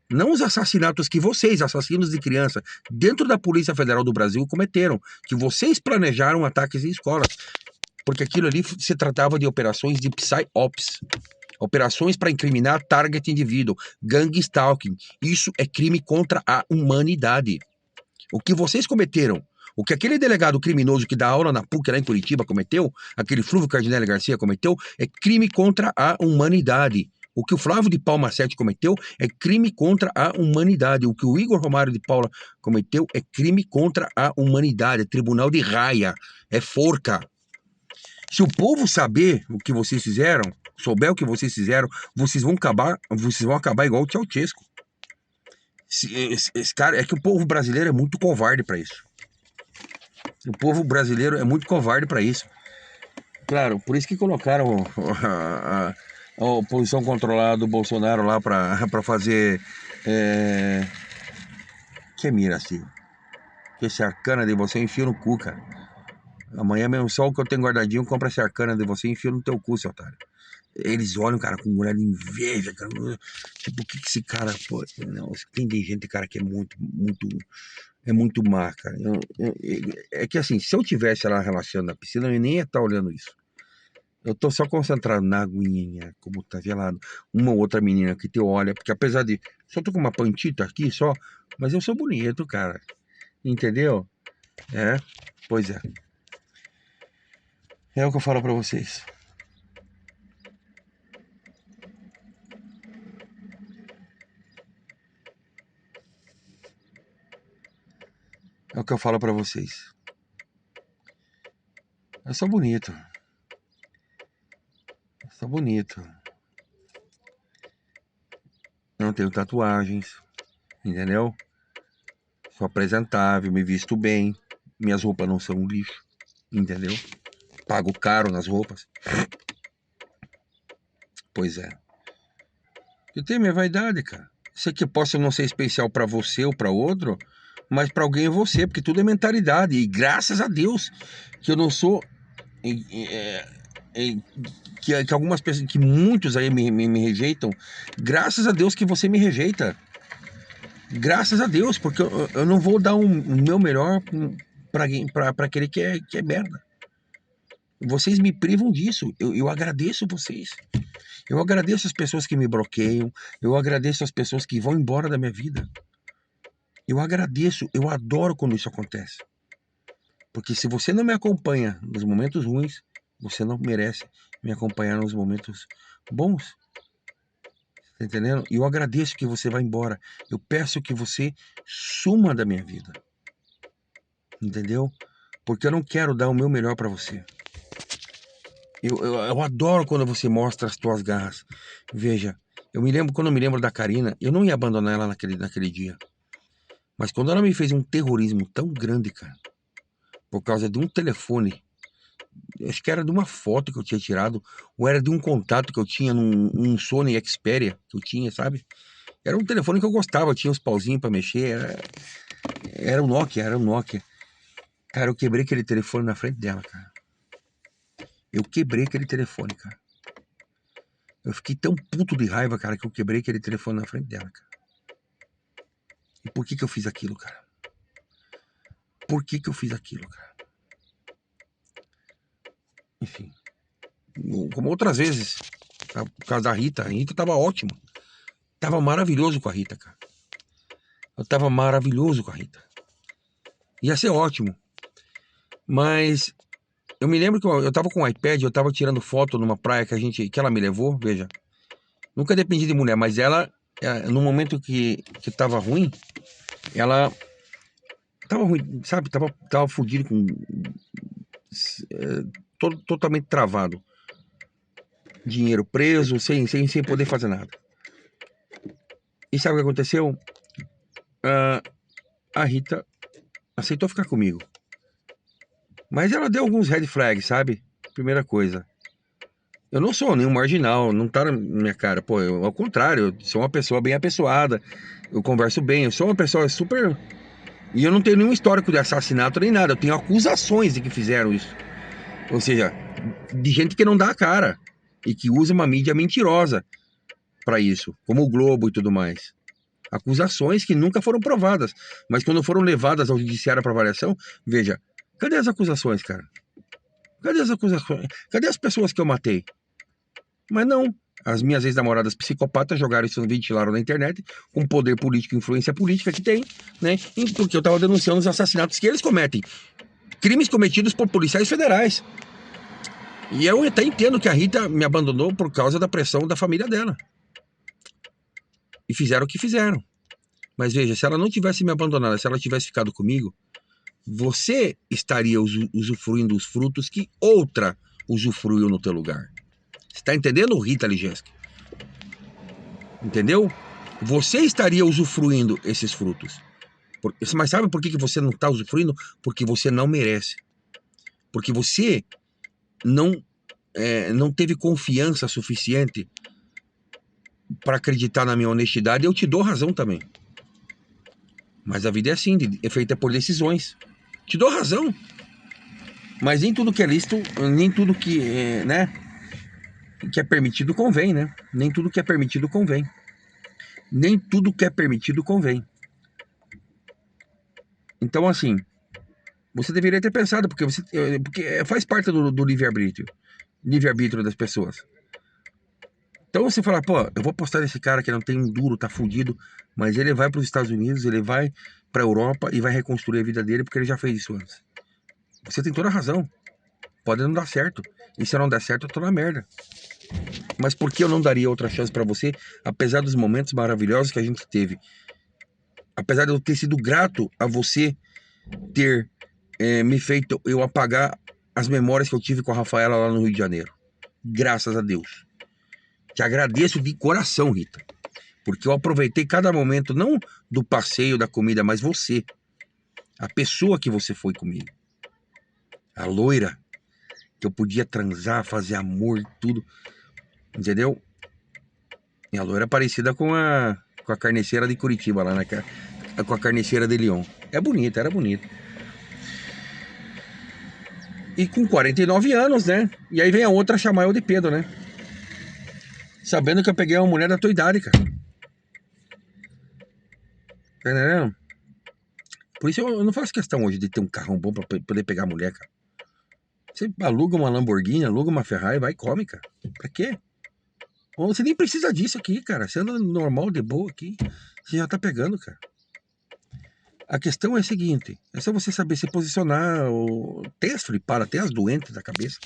Não os assassinatos que vocês, assassinos de criança, dentro da Polícia Federal do Brasil, cometeram. Que vocês planejaram ataques em escolas. Porque aquilo ali se tratava de operações de psyops. Operações para incriminar target indivíduo. Gang stalking. Isso é crime contra a humanidade. O que vocês cometeram, o que aquele delegado criminoso que dá aula na PUC lá em Curitiba cometeu, aquele Flúvio Cardinelli Garcia cometeu, é crime contra a humanidade. O que o Flávio de Palma Sete cometeu é crime contra a humanidade. O que o Igor Romário de Paula cometeu é crime contra a humanidade. É tribunal de raia, é forca. Se o povo saber o que vocês fizeram, souber o que vocês fizeram, vocês vão acabar igual o Ceausescu. Esse cara, é que o povo brasileiro é muito covarde para isso. O povo brasileiro é muito covarde para isso. Claro, por isso que colocaram a oposição controlada do Bolsonaro lá para fazer. Que mira, assim. Que esse arcana de você enfia no cu, cara. Amanhã mesmo, só o que eu tenho guardadinho, compra esse arcana de você e enfia no teu cu, seu otário. Eles olham, cara, com mulher de inveja, cara. Tipo, o que esse cara. Pô, não, tem gente, cara, que é muito, muito. É muito má, cara. É que assim, se eu tivesse lá relaxando na piscina, eu nem ia estar olhando isso. Eu tô só concentrado na aguinha, como tá gelado. Uma ou outra menina que te olha, porque apesar de. Só tô com uma pantita aqui só, mas eu sou bonito, cara. Entendeu? É, pois é. É o que eu falo pra vocês. É o que eu falo pra vocês. Eu sou bonito. Eu sou bonito. Eu não tenho tatuagens. Entendeu? Sou apresentável, me visto bem. Minhas roupas não são um lixo. Entendeu? Pago caro nas roupas. Pois é. Eu tenho minha vaidade, cara. Isso aqui possa não ser especial pra você ou pra outro, mas pra alguém é você, porque tudo é mentalidade. E graças a Deus que eu não sou. É, que algumas pessoas, que muitos aí me rejeitam. Graças a Deus que você me rejeita. Graças a Deus, porque eu não vou dar o meu melhor pra aquele que é merda. Vocês me privam disso. Eu agradeço vocês. Eu agradeço as pessoas que me bloqueiam. Eu agradeço as pessoas que vão embora da minha vida. Eu agradeço, eu adoro quando isso acontece. Porque se você não me acompanha nos momentos ruins, você não merece me acompanhar nos momentos bons. Tá entendendo? E eu agradeço que você vá embora. Eu peço que você suma da minha vida. Entendeu? Porque eu não quero dar o meu melhor pra você. Eu adoro quando você mostra as tuas garras. Veja, quando eu me lembro da Karina, eu não ia abandonar ela naquele dia. Mas quando ela me fez um terrorismo tão grande, cara, por causa de um telefone, acho que era de uma foto que eu tinha tirado, ou era de um contato que eu tinha num Sony Xperia que eu tinha, sabe? Era um telefone que eu gostava, tinha os pauzinhos pra mexer, era um Nokia, era um Nokia. Cara, eu quebrei aquele telefone na frente dela, cara. Eu quebrei aquele telefone, cara. Eu fiquei tão puto de raiva, cara, que eu quebrei aquele telefone na frente dela, cara. E por que que eu fiz aquilo, cara? Por que que eu fiz aquilo, cara? Enfim, como outras vezes, tá? Por causa da Rita. A Rita tava ótimo. Tava maravilhoso com a Rita, cara. Eu tava maravilhoso com a Rita. Ia ser ótimo. Mas eu me lembro que eu tava com o iPad, eu tava tirando foto numa praia que ela me levou, veja. Nunca dependi de mulher, mas no momento que tava ruim, ela tava ruim, sabe? Tava fudido com totalmente travado. Dinheiro preso, sem poder fazer nada. E sabe o que aconteceu? A Rita aceitou ficar comigo. Mas ela deu alguns red flags, sabe? Primeira coisa. Eu não sou nenhum marginal, não tá na minha cara. Pô, ao contrário, eu sou uma pessoa bem apessoada. Eu converso bem, eu sou uma pessoa super. E eu não tenho nenhum histórico de assassinato nem nada. Eu tenho acusações de que fizeram isso. Ou seja, de gente que não dá a cara. E que usa uma mídia mentirosa para isso, como o Globo e tudo mais. Acusações que nunca foram provadas. Mas quando foram levadas ao judiciário para avaliação, veja, cadê as acusações, cara? Cadê as acusações? Cadê as pessoas que eu matei? Mas não. As minhas ex-namoradas psicopatas jogaram isso, ventilaram na internet, com poder político e influência política que tem, né? Porque eu tava denunciando os assassinatos que eles cometem. Crimes cometidos por policiais federais. E eu até entendo que a Rita me abandonou por causa da pressão da família dela. E fizeram o que fizeram. Mas veja, se ela não tivesse me abandonado, se ela tivesse ficado comigo, você estaria usufruindo os frutos que outra usufruiu no teu lugar. Você tá entendendo, Rita Ligeski? Entendeu? Você estaria usufruindo esses frutos. Mas sabe por que você não está usufruindo? Porque você não merece. Porque você não teve confiança suficiente para acreditar na minha honestidade. Eu te dou razão também. Mas a vida é assim, é feita por decisões. Te dou razão. Mas nem tudo que é lícito, nem tudo que que é permitido convém, né? Nem tudo que é permitido convém. Nem tudo que é permitido convém. Então, assim, você deveria ter pensado, porque faz parte do livre-arbítrio das pessoas. Então você fala, pô, eu vou apostar nesse cara que não tem um duro, tá fudido, mas ele vai para os Estados Unidos, ele vai para a Europa e vai reconstruir a vida dele porque ele já fez isso antes. Você tem toda a razão. Pode não dar certo. E se não der certo, eu tô na merda. Mas por que eu não daria outra chance para você, apesar dos momentos maravilhosos que a gente teve? Apesar de eu ter sido grato a você ter me feito eu apagar as memórias que eu tive com a Rafaela lá no Rio de Janeiro. Graças a Deus. Te agradeço de coração, Rita. Porque eu aproveitei cada momento, não do passeio, da comida, mas você. A pessoa que você foi comigo. A loira. Que eu podia transar, fazer amor, tudo. Entendeu? E a loira parecida com a carneceira de Curitiba, lá com a carneceira de Lyon. É bonita, era bonita. E com 49 anos, né? E aí vem a outra chamar eu de Pedro, né? Sabendo que eu peguei uma mulher da tua idade, cara. Tá entendendo? Por isso eu não faço questão hoje de ter um carrão bom pra poder pegar a mulher, cara. Você aluga uma Lamborghini, aluga uma Ferrari, vai e come, cara. Pra quê? Ou você nem precisa disso aqui, cara. Você anda normal, de boa aqui. Você já tá pegando, cara. A questão é a seguinte, é só você saber se posicionar, tem as flipadas, tem as doentes da cabeça,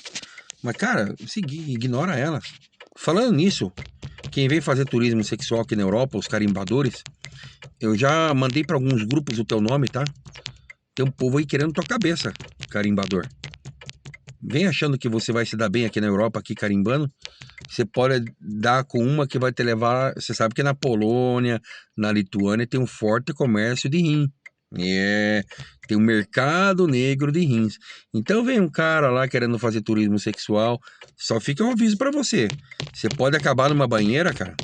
mas cara, seguir, ignora elas. Falando nisso, quem vem fazer turismo sexual aqui na Europa, os carimbadores, eu já mandei para alguns grupos o teu nome, tá? Tem um povo aí querendo tua cabeça, carimbador. Vem achando que você vai se dar bem aqui na Europa, aqui carimbando. Você pode dar com uma que vai te levar. Você sabe que na Polônia, na Lituânia, tem um forte comércio de rim. Tem um mercado negro de rins. Então vem um cara lá querendo fazer turismo sexual. Só fica um aviso pra você. Você pode acabar numa banheira, cara.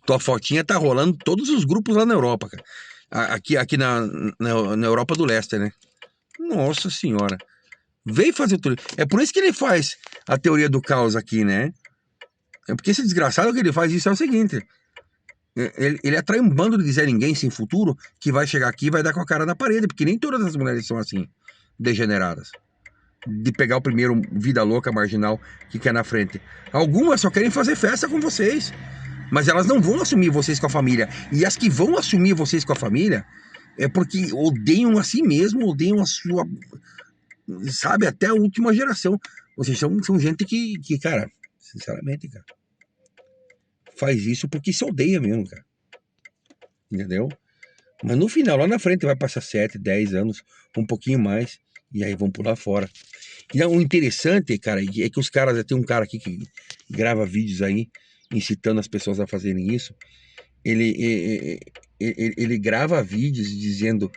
Tua fotinha tá rolando todos os grupos lá na Europa, cara. Aqui na Europa do Leste, né? Nossa senhora. Vem fazer turismo. É por isso que ele faz a teoria do caos aqui, né? É porque esse desgraçado que ele faz isso é o seguinte. Ele atrai um bando de Zé Ninguém sem futuro que vai chegar aqui e vai dar com a cara na parede, porque nem todas as mulheres são assim, degeneradas. De pegar o primeiro vida louca marginal que quer na frente. Algumas só querem fazer festa com vocês, mas elas não vão assumir vocês com a família. E as que vão assumir vocês com a família é porque odeiam a si mesmo, odeiam a sua, sabe, até a última geração. Vocês são gente que, cara, sinceramente, cara, faz isso porque se odeia mesmo, cara. Entendeu? Mas no final, lá na frente, vai passar 7, 10 anos, um pouquinho mais, e aí vão pular fora. E o interessante, cara, é que os caras, tem um cara aqui que grava vídeos aí, incitando as pessoas a fazerem isso. Ele grava vídeos dizendo: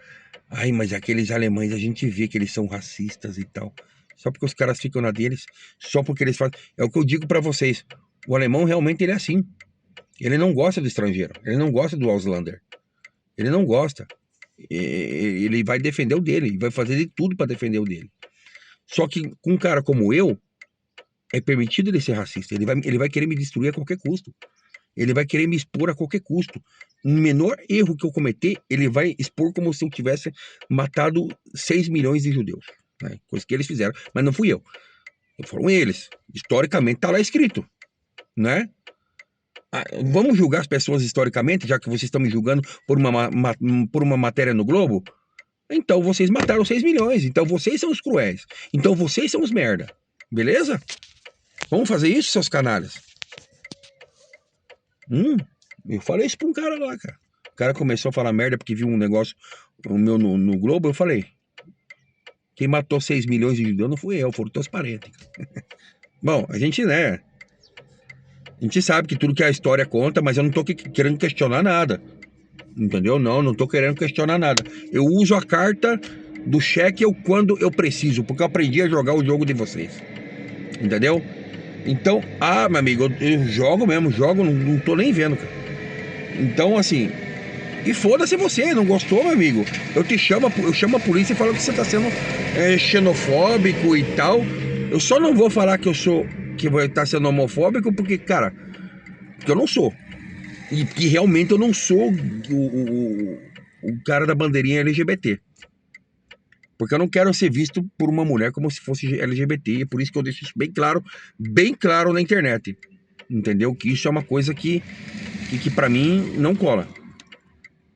ai, mas aqueles alemães, a gente vê que eles são racistas e tal. Só porque os caras ficam na deles, só porque eles fazem. É o que eu digo pra vocês. O alemão realmente ele é assim. Ele não gosta do estrangeiro. Ele não gosta do Auslander. Ele não gosta. Ele vai defender o dele. Vai fazer de tudo pra defender o dele. Só que com um cara como eu, é permitido ele ser racista. Ele vai querer me destruir a qualquer custo. Ele vai querer me expor a qualquer custo. Um menor erro que eu cometer, ele vai expor como se eu tivesse matado 6 milhões de judeus. Né? Coisa que eles fizeram, mas não fui eu. Foram eles. Historicamente tá lá escrito. Né? Vamos julgar as pessoas historicamente, já que vocês estão me julgando por uma matéria no Globo? Então vocês mataram 6 milhões. Então vocês são os cruéis. Então vocês são os merda. Beleza? Vamos fazer isso, seus canalhas? Eu falei isso pra um cara lá, cara. O cara começou a falar merda porque viu um negócio meu no Globo. Eu falei: quem matou 6 milhões de judeus não fui eu, foram teus parentes. Bom, a gente, né? A gente sabe que tudo que a história conta, mas eu não tô querendo questionar nada. Entendeu? Não tô querendo questionar nada. Eu uso a carta do cheque quando eu preciso, porque eu aprendi a jogar o jogo de vocês. Entendeu? Então, meu amigo, eu jogo mesmo, não tô nem vendo, cara. Então, assim, e foda-se você, não gostou, meu amigo? Eu chamo a polícia e falo que você tá sendo xenofóbico e tal. Eu só não vou falar que vai estar sendo homofóbico, porque, cara, porque eu não sou. E que realmente eu não sou o cara da bandeirinha LGBT. Porque eu não quero ser visto por uma mulher como se fosse LGBT. E é por isso que eu deixo isso bem claro na internet. Entendeu? Que isso é uma coisa que pra mim não cola.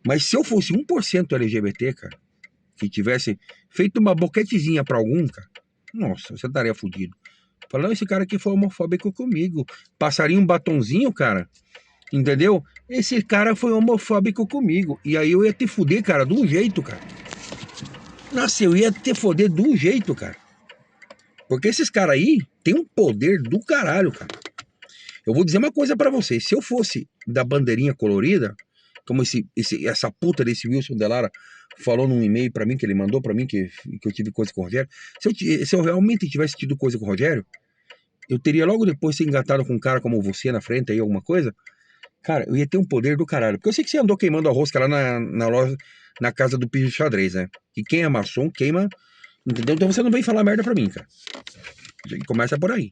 Mas se eu fosse 1% LGBT, cara, que tivesse feito uma boquetezinha pra algum, cara, nossa, você estaria fudido. Falando, esse cara aqui foi homofóbico comigo. Passaria um batonzinho, cara. Entendeu? Esse cara foi homofóbico comigo. E aí eu ia te fuder, cara, de um jeito, cara. Nossa, eu ia te foder de um jeito, cara. Porque esses caras aí tem um poder do caralho, cara. Eu vou dizer uma coisa pra vocês. Se eu fosse da bandeirinha colorida, como essa puta desse Wilson Delara falou num e-mail pra mim, que ele mandou pra mim, que eu tive coisa com o Rogério. Se eu realmente tivesse tido coisa com o Rogério, eu teria logo depois ser engatado com um cara como você na frente aí, alguma coisa. Cara, eu ia ter um poder do caralho. Porque eu sei que você andou queimando a rosca lá na loja, na casa do piso de xadrez, né? E quem é maçom, queima. Entendeu? Então você não vem falar merda pra mim, cara. Começa por aí.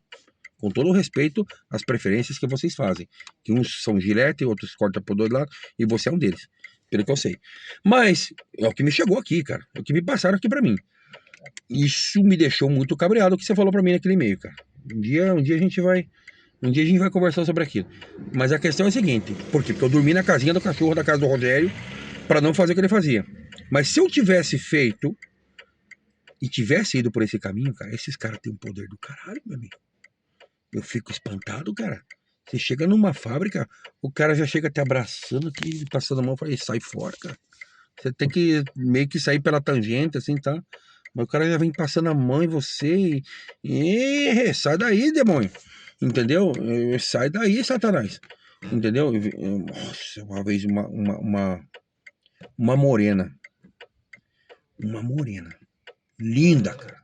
Com todo o respeito às preferências que vocês fazem. Que uns são gilete, outros cortam por dois lados. E você é um deles. Pelo que eu sei. Mas é o que me chegou aqui, cara. É o que me passaram aqui pra mim. Isso me deixou muito cabreado o que você falou pra mim naquele e-mail, cara. Um dia a gente vai conversar sobre aquilo. Mas a questão é a seguinte: por quê? Porque eu dormi na casinha do cachorro da casa do Rogério, para não fazer o que ele fazia. Mas se eu tivesse feito e tivesse ido por esse caminho, cara, esses caras têm um poder do caralho, meu amigo. Eu fico espantado, cara. Você chega numa fábrica, o cara já chega te abraçando aqui, passando a mão, fala, sai fora, cara. Você tem que meio que sair pela tangente, assim, tá? Mas o cara já vem passando a mão em você sai daí, demônio. Entendeu? Sai daí, Satanás. Entendeu? Nossa, uma vez uma morena. Uma morena. Linda, cara.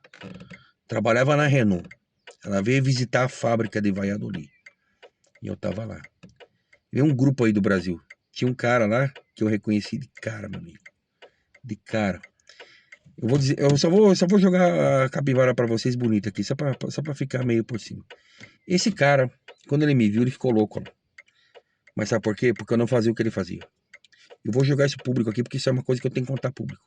Trabalhava na Renault. Ela veio visitar a fábrica de Valladolid. E eu tava lá. Veio um grupo aí do Brasil. Tinha um cara lá que eu reconheci de cara, meu amigo. De cara. Eu vou dizer, eu só vou jogar a capivara pra vocês bonita aqui, só pra ficar meio por cima. Esse cara, quando ele me viu, ele ficou louco, ó. Mas sabe por quê? Porque eu não fazia o que ele fazia. Eu vou jogar isso público aqui, porque isso é uma coisa que eu tenho que contar público.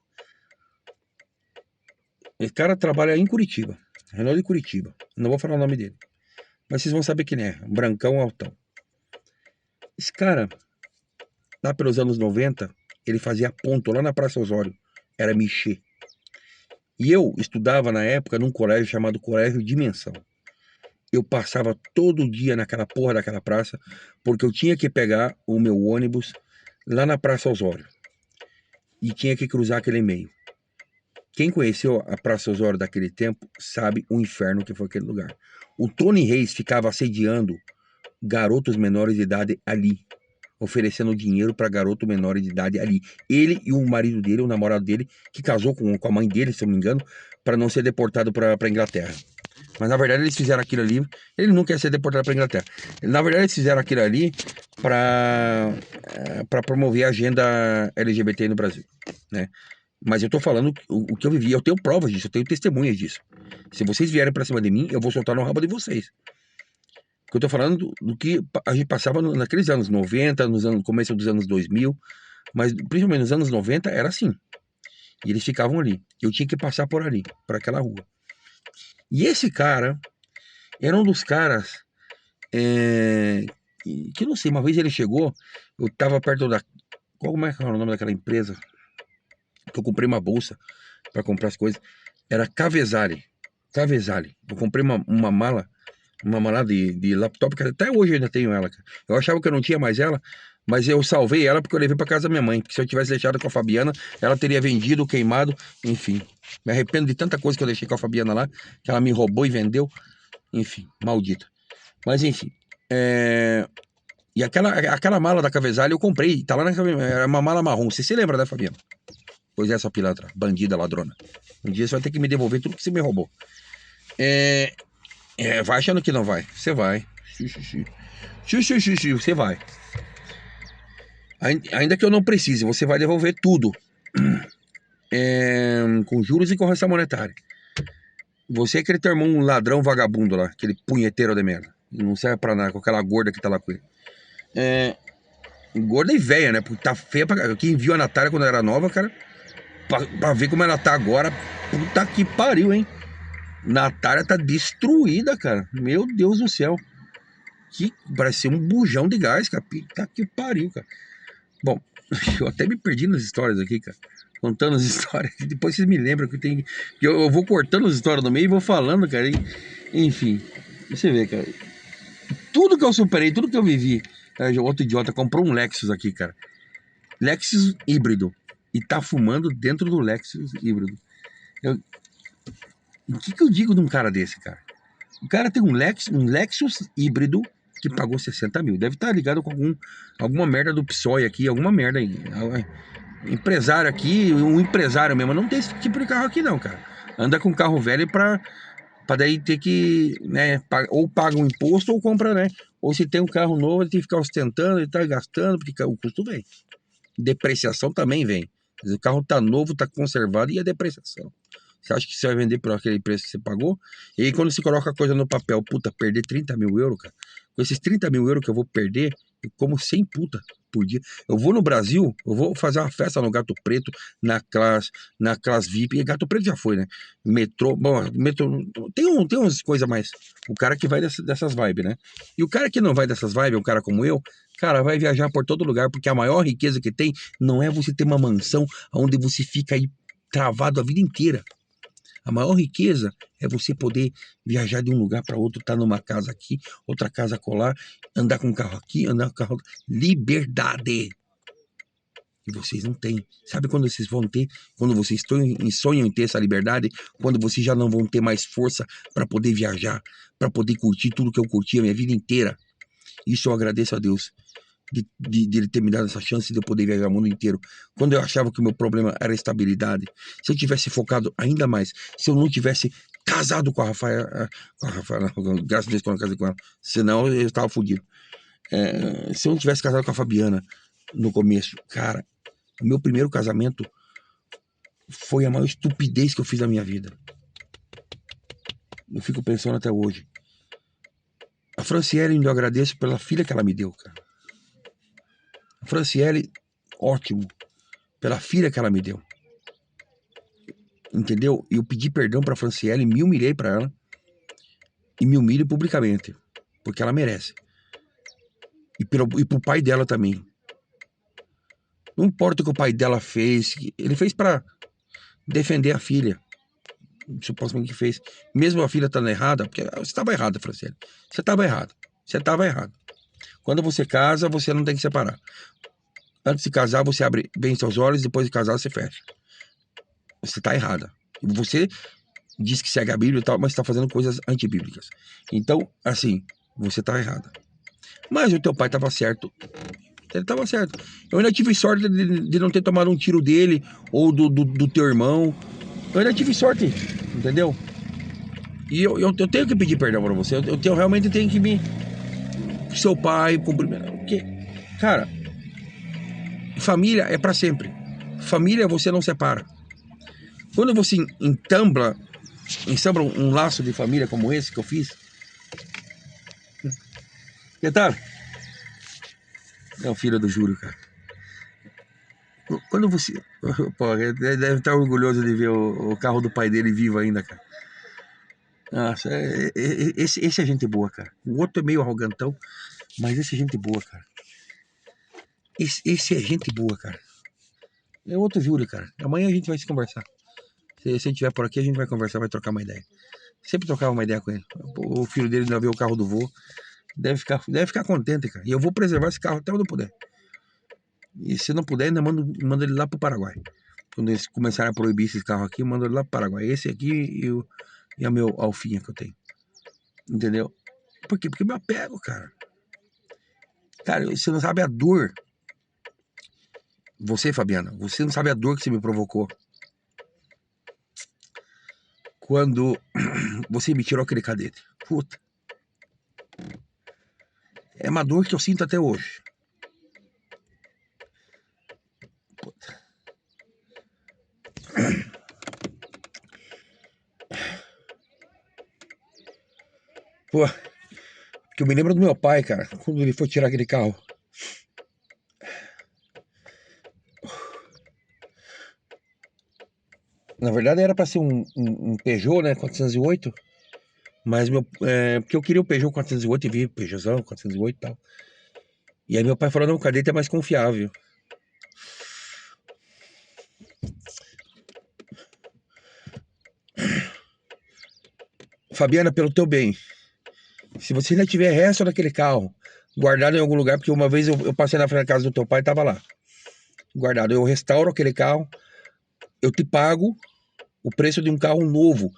Esse cara trabalha em Curitiba. Renault de Curitiba. Não vou falar o nome dele. Mas vocês vão saber quem é. Um brancão altão. Esse cara, lá pelos anos 90, ele fazia ponto lá na Praça Osório. Era Michê. E eu estudava na época num colégio chamado Colégio Dimensão. Eu passava todo dia naquela porra daquela praça, porque eu tinha que pegar o meu ônibus lá na Praça Osório. E tinha que cruzar aquele meio. Quem conheceu a Praça Osório daquele tempo sabe o inferno que foi aquele lugar. O Tony Reis ficava assediando garotos menores de idade ali, oferecendo dinheiro para garoto menor de idade ali. Ele e o marido dele, o namorado dele, que casou com a mãe dele, se eu não me engano, para não ser deportado para Inglaterra. Mas na verdade eles fizeram aquilo ali. Ele não quer ser deportado para Inglaterra. Na verdade eles fizeram aquilo ali para promover a agenda LGBT no Brasil, né? Mas eu tô falando o que eu vivi, eu tenho provas disso, eu tenho testemunhas disso. Se vocês vierem pra cima de mim, eu vou soltar no rabo de vocês. Porque eu tô falando do que a gente passava naqueles anos 90, no começo dos anos 2000, mas principalmente nos anos 90 era assim. E eles ficavam ali. Eu tinha que passar por ali, por aquela rua. E esse cara era um dos caras que eu não sei, uma vez ele chegou, eu tava perto da... Como é que era o nome daquela empresa? Que eu comprei uma bolsa para comprar as coisas. Era Cavesari. Cavesari. Eu comprei uma mala de laptop, que até hoje eu ainda tenho ela, cara. Eu achava que eu não tinha mais ela, mas eu salvei ela porque eu levei para casa da minha mãe. Porque se eu tivesse deixado com a Fabiana, ela teria vendido, queimado, enfim. Me arrependo de tanta coisa que eu deixei com a Fabiana lá, que ela me roubou e vendeu. Enfim, maldita. Mas enfim. E aquela mala da Cavesari eu comprei, tá lá na... Era uma mala marrom. Você se lembra, né, Fabiana? Pois é, sua pilantra, bandida, ladrona. Um dia você vai ter que me devolver tudo que você me roubou. Vai achando que não vai. Você vai. Você vai. Ainda que eu não precise, você vai devolver tudo. Com juros e correção monetária. Você é aquele teu irmão, um ladrão vagabundo lá, aquele punheteiro de merda. Não serve pra nada, com aquela gorda que tá lá com ele. Gorda e velha, né? Porque tá feia pra... Quem viu a Natália quando ela era nova, cara... Pra ver como ela tá agora. Puta que pariu, hein? Natália tá destruída, cara. Meu Deus do céu. Parece ser um bujão de gás, cara. Puta que pariu, cara. Bom, eu até me perdi nas histórias aqui, cara. Contando as histórias. Depois vocês me lembram que tem. Eu vou cortando as histórias no meio e vou falando, cara. Enfim. Você vê, cara. Tudo que eu superei, tudo que eu vivi. Outro idiota comprou um Lexus aqui, cara. Lexus híbrido. E tá fumando dentro do Lexus híbrido. O que eu digo de um cara desse, cara? O cara tem um Lexus híbrido que pagou 60 mil. Deve estar ligado com alguma merda do PSOE aqui, alguma merda aí. Empresário aqui, um empresário mesmo. Não tem esse tipo de carro aqui não, cara. Anda com carro velho pra daí ter que, né, ou paga um imposto ou compra, né? Ou se tem um carro novo, ele tem que ficar ostentando e tá gastando, porque o custo vem. Depreciação também vem. O carro tá novo, tá conservado e a depreciação. Você acha que você vai vender por aquele preço que você pagou? E aí quando você coloca a coisa no papel, puta, perder 30 mil euros, cara. Com esses 30 mil euros que eu vou perder, eu como 100 puta por dia. Eu vou no Brasil, eu vou fazer uma festa no Gato Preto, na classe VIP. E Gato Preto já foi, né? Metrô, bom, metrô, tem umas coisas mais. O cara que vai dessas vibes, né? E o cara que não vai dessas vibes, um cara como eu, Cara, vai viajar por todo lugar, porque a maior riqueza que tem não é você ter uma mansão onde você fica aí travado a vida inteira. A maior riqueza é você poder viajar de um lugar para outro, estar numa casa aqui, outra casa colar, andar com um carro aqui, andar com um carro. Liberdade. E vocês não têm. Sabe quando vocês vão ter? Quando vocês sonham em ter essa liberdade, quando vocês já não vão ter mais força para poder viajar, para poder curtir tudo que eu curti a minha vida inteira. Isso eu agradeço a Deus de ele ter me dado essa chance de eu poder viajar o mundo inteiro. Quando eu achava que o meu problema era a estabilidade, se eu tivesse focado ainda mais, se eu não tivesse casado com a Rafaela, graças a Deus que eu não casei com ela, senão eu estava fodido. Se eu não tivesse casado com a Fabiana no começo, cara, o meu primeiro casamento foi a maior estupidez que eu fiz na minha vida. Eu fico pensando até hoje. A Franciele, eu agradeço pela filha que ela me deu, cara. A Franciele, ótimo, pela filha que ela me deu. Entendeu? Eu pedi perdão pra Franciele, me humilhei pra ela. E me humilho publicamente, porque ela merece. E pro pai dela também. Não importa o que o pai dela fez, ele fez pra defender a filha. Supostamente que fez. Mesmo a filha estando errada, porque você estava errada, Franciele. Você estava errado. Você estava errado. Quando você casa, você não tem que separar. Antes de casar, você abre bem seus olhos, depois de casar, você fecha. Você está errada. Você diz que segue a Bíblia e tal, mas está fazendo coisas antibíblicas. Então, assim, você está errada. Mas o teu pai estava certo. Ele estava certo. Eu ainda tive sorte de não ter tomado um tiro dele ou do teu irmão. Eu ainda tive sorte, entendeu? E eu tenho que pedir perdão pra você. Eu realmente tenho que me. Seu pai, cumprimentar. Porque, cara, família é pra sempre. Família você não separa. Quando você ensambla um laço de família como esse que eu fiz. Que tal? É o filho do Júlio, cara. Quando você. Pô, ele deve estar orgulhoso de ver o carro do pai dele vivo ainda, cara. Nossa, esse é gente boa, cara. O outro é meio arrogantão, mas esse é gente boa, cara. Esse é gente boa, cara. É outro Júlio, cara. Amanhã a gente vai se conversar. Se ele estiver por aqui, a gente vai conversar, vai trocar uma ideia. Sempre trocava uma ideia com ele. O filho dele ainda vê o carro do vô. Deve ficar contente, cara. E eu vou preservar esse carro até onde eu puder. E se não puder, ainda mando ele lá pro Paraguai. Quando eles começarem a proibir esses carros aqui, eu mando ele lá pro Paraguai. Esse aqui e a meu Alfinha que eu tenho. Entendeu? Por quê? Porque eu me apego, cara. Cara, você não sabe a dor. Você, Fabiana, você não sabe a dor que você me provocou. Quando você me tirou aquele cadete. Puta. É uma dor que eu sinto até hoje. Puta. Pô, porque eu me lembro do meu pai, cara, quando ele foi tirar aquele carro. Na verdade era pra ser um Peugeot, né, 408. Mas porque eu queria o Peugeot 408 e vi o Peugeotzão 408 e tal. E aí meu pai falou, não, o cadete é mais confiável. Fabiana, pelo teu bem, se você ainda tiver resto daquele carro guardado em algum lugar, porque uma vez eu passei na frente da casa do teu pai e tava lá, guardado. Eu restauro aquele carro, eu te pago o preço de um carro novo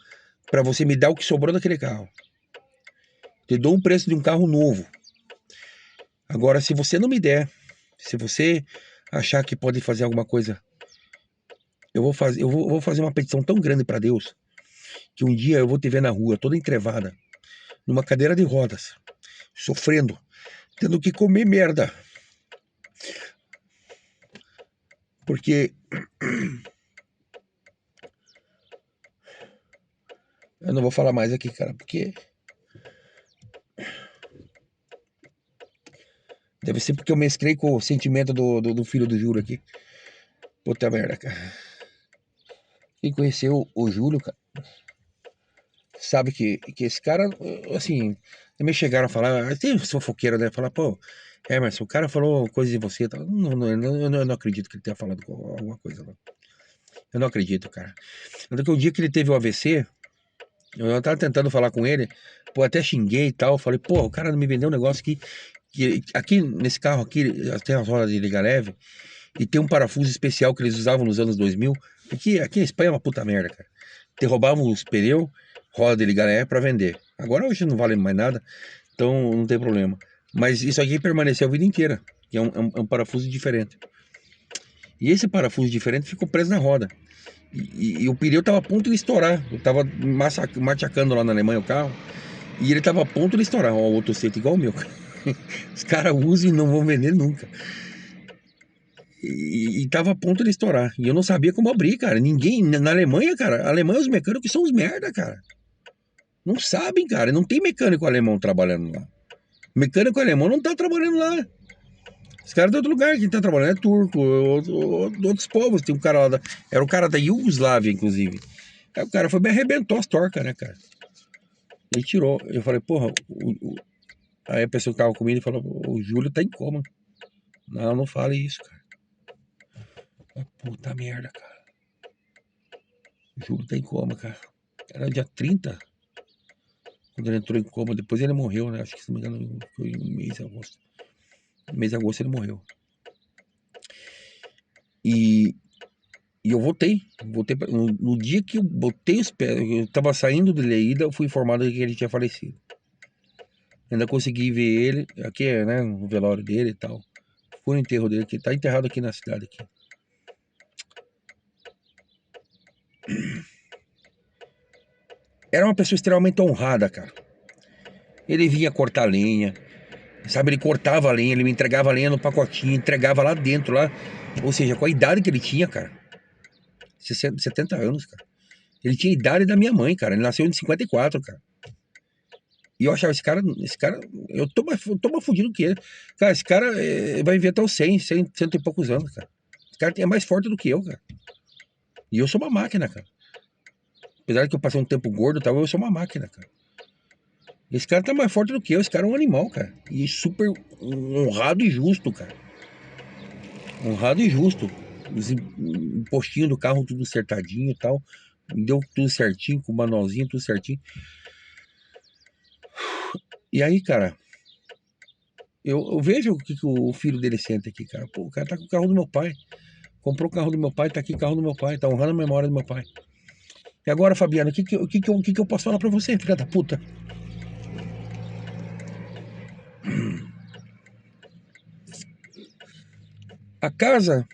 para você me dar o que sobrou daquele carro. Te dou o preço de um carro novo. Agora, se você não me der, se você achar que pode fazer alguma coisa, eu vou fazer uma petição tão grande para Deus que um dia eu vou te ver na rua, toda entrevada, numa cadeira de rodas, sofrendo, tendo que comer merda. Porque eu não vou falar mais aqui, cara, porque deve ser porque eu mesclei com o sentimento do filho do Júlio aqui. Puta merda, cara. Quem conheceu o Júlio, cara, sabe que esse cara, assim, também chegaram a falar, tem fofoqueiro, né? Falar, pô, É, mas se o cara falou coisa de você, tá, eu não acredito que ele tenha falado alguma coisa, não. Eu não acredito, cara. Tanto que o dia que ele teve o AVC, eu tava tentando falar com ele, pô, até xinguei e tal. Falei, pô, o cara não me vendeu um negócio que aqui nesse carro aqui tem as rodas de liga leve e tem um parafuso especial que eles usavam nos anos 2000. Aqui na Espanha é uma puta merda, cara. Te roubavam os pneus, roda de liga leve pra vender. Agora hoje não vale mais nada, então não tem problema. Mas isso aqui permaneceu a vida inteira, que é um parafuso diferente. E esse parafuso diferente ficou preso na roda. E o pneu tava a ponto de estourar. Eu tava machucando lá na Alemanha o carro. E ele tava a ponto de estourar. Ó, o outro seto igual o meu. Os caras usam e não vão vender nunca. E tava a ponto de estourar. E eu não sabia como abrir, cara. Ninguém. Na Alemanha, cara. A Alemanha, os mecânicos são uns merda, cara. Não sabem, cara. Não tem mecânico alemão trabalhando lá. Mecânico alemão não tá trabalhando lá. Os caras de outro lugar, quem tá trabalhando é turco, outros povos. Tem um cara lá, era o cara da Iugoslávia, inclusive. Aí o cara foi me arrebentou as torcas, né, cara? Ele tirou. Eu falei, porra, aí a pessoa que tava comigo falou, o Júlio tá em coma. Não, não fale isso, cara. Puta merda, cara. O Júlio tá em coma, cara. Era dia 30, quando ele entrou em coma. Depois ele morreu, né? Acho que, se não me engano, foi no mês de agosto. No mês de agosto ele morreu. E eu voltei. No dia que eu botei os pés, eu tava saindo de Leída, eu fui informado que ele tinha falecido. Ainda consegui ver ele, aqui, né, no velório dele e tal. Fui no enterro dele, que tá enterrado aqui na cidade aqui. Era uma pessoa extremamente honrada, cara. Ele vinha cortar lenha, sabe? Ele cortava a lenha, ele me entregava a lenha no pacotinho, entregava lá dentro, lá. Ou seja, com a idade que ele tinha, cara. 60, 70 anos, cara. Ele tinha a idade da minha mãe, cara. Ele nasceu em 54, cara. E eu achava, esse cara, tô mais fudido que ele. Cara, esse cara vai viver até os 100 e poucos anos, cara. Esse cara é mais forte do que eu, cara. E eu sou uma máquina, cara. Apesar de que eu passei um tempo gordo e tal, eu sou uma máquina, cara. Esse cara tá mais forte do que eu, esse cara é um animal, cara. E super honrado e justo, cara. Honrado e justo. Os postinhos do carro tudo acertadinho e tal. Deu tudo certinho, com o manualzinho, tudo certinho. E aí, cara, eu vejo o que o filho dele sente aqui, cara. Pô, o cara tá com o carro do meu pai. Comprou o carro do meu pai, tá aqui o carro do meu pai. Tá honrando a memória do meu pai. E agora, Fabiano, o que eu posso falar pra você, filha da puta? A casa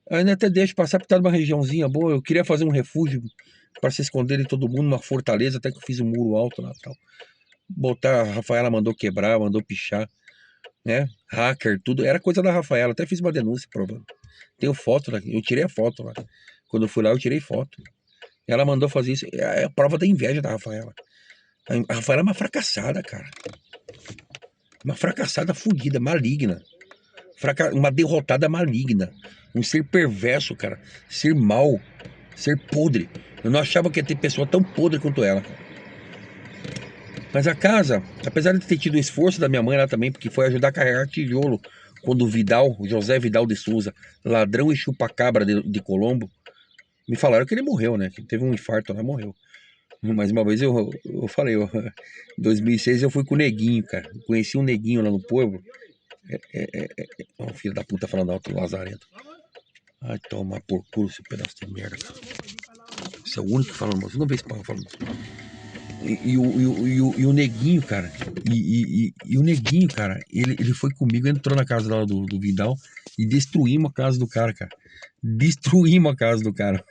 ainda até deixa passar porque tá numa regiãozinha boa. Eu queria fazer um refúgio para se esconder de todo mundo, uma fortaleza, até que eu fiz um muro alto lá e tal. Botar, a Rafaela mandou quebrar, mandou pichar, né? Hacker, tudo. Era coisa da Rafaela, até fiz uma denúncia provando. Tenho foto lá, eu tirei a foto lá. Quando eu fui lá, eu tirei foto. Ela mandou fazer isso. É a prova da inveja da Rafaela. A Rafaela é uma fracassada, cara. Uma fracassada fodida, maligna. Uma derrotada maligna. Um ser perverso, cara. Ser mau. Ser podre. Eu não achava que ia ter pessoa tão podre quanto ela. Mas a casa, apesar de ter tido o esforço da minha mãe lá também, porque foi ajudar a carregar tijolo, quando o José Vidal de Souza, ladrão e chupa-cabra de Colombo, me falaram que ele morreu, né? Que ele teve um infarto lá e morreu. Mas uma vez eu falei, em 2006 eu fui com o Neguinho, cara. Conheci um Neguinho lá no povo. Ó, filho da puta falando alto, Lazarento. Ai, toma por culo, esse pedaço de merda, cara. Você é o único que fala, você não vê esse pau falando. E o Neguinho, cara, o Neguinho, cara, ele foi comigo, entrou na casa lá do Vidal e destruímos a casa do cara. Destruímos a casa do cara.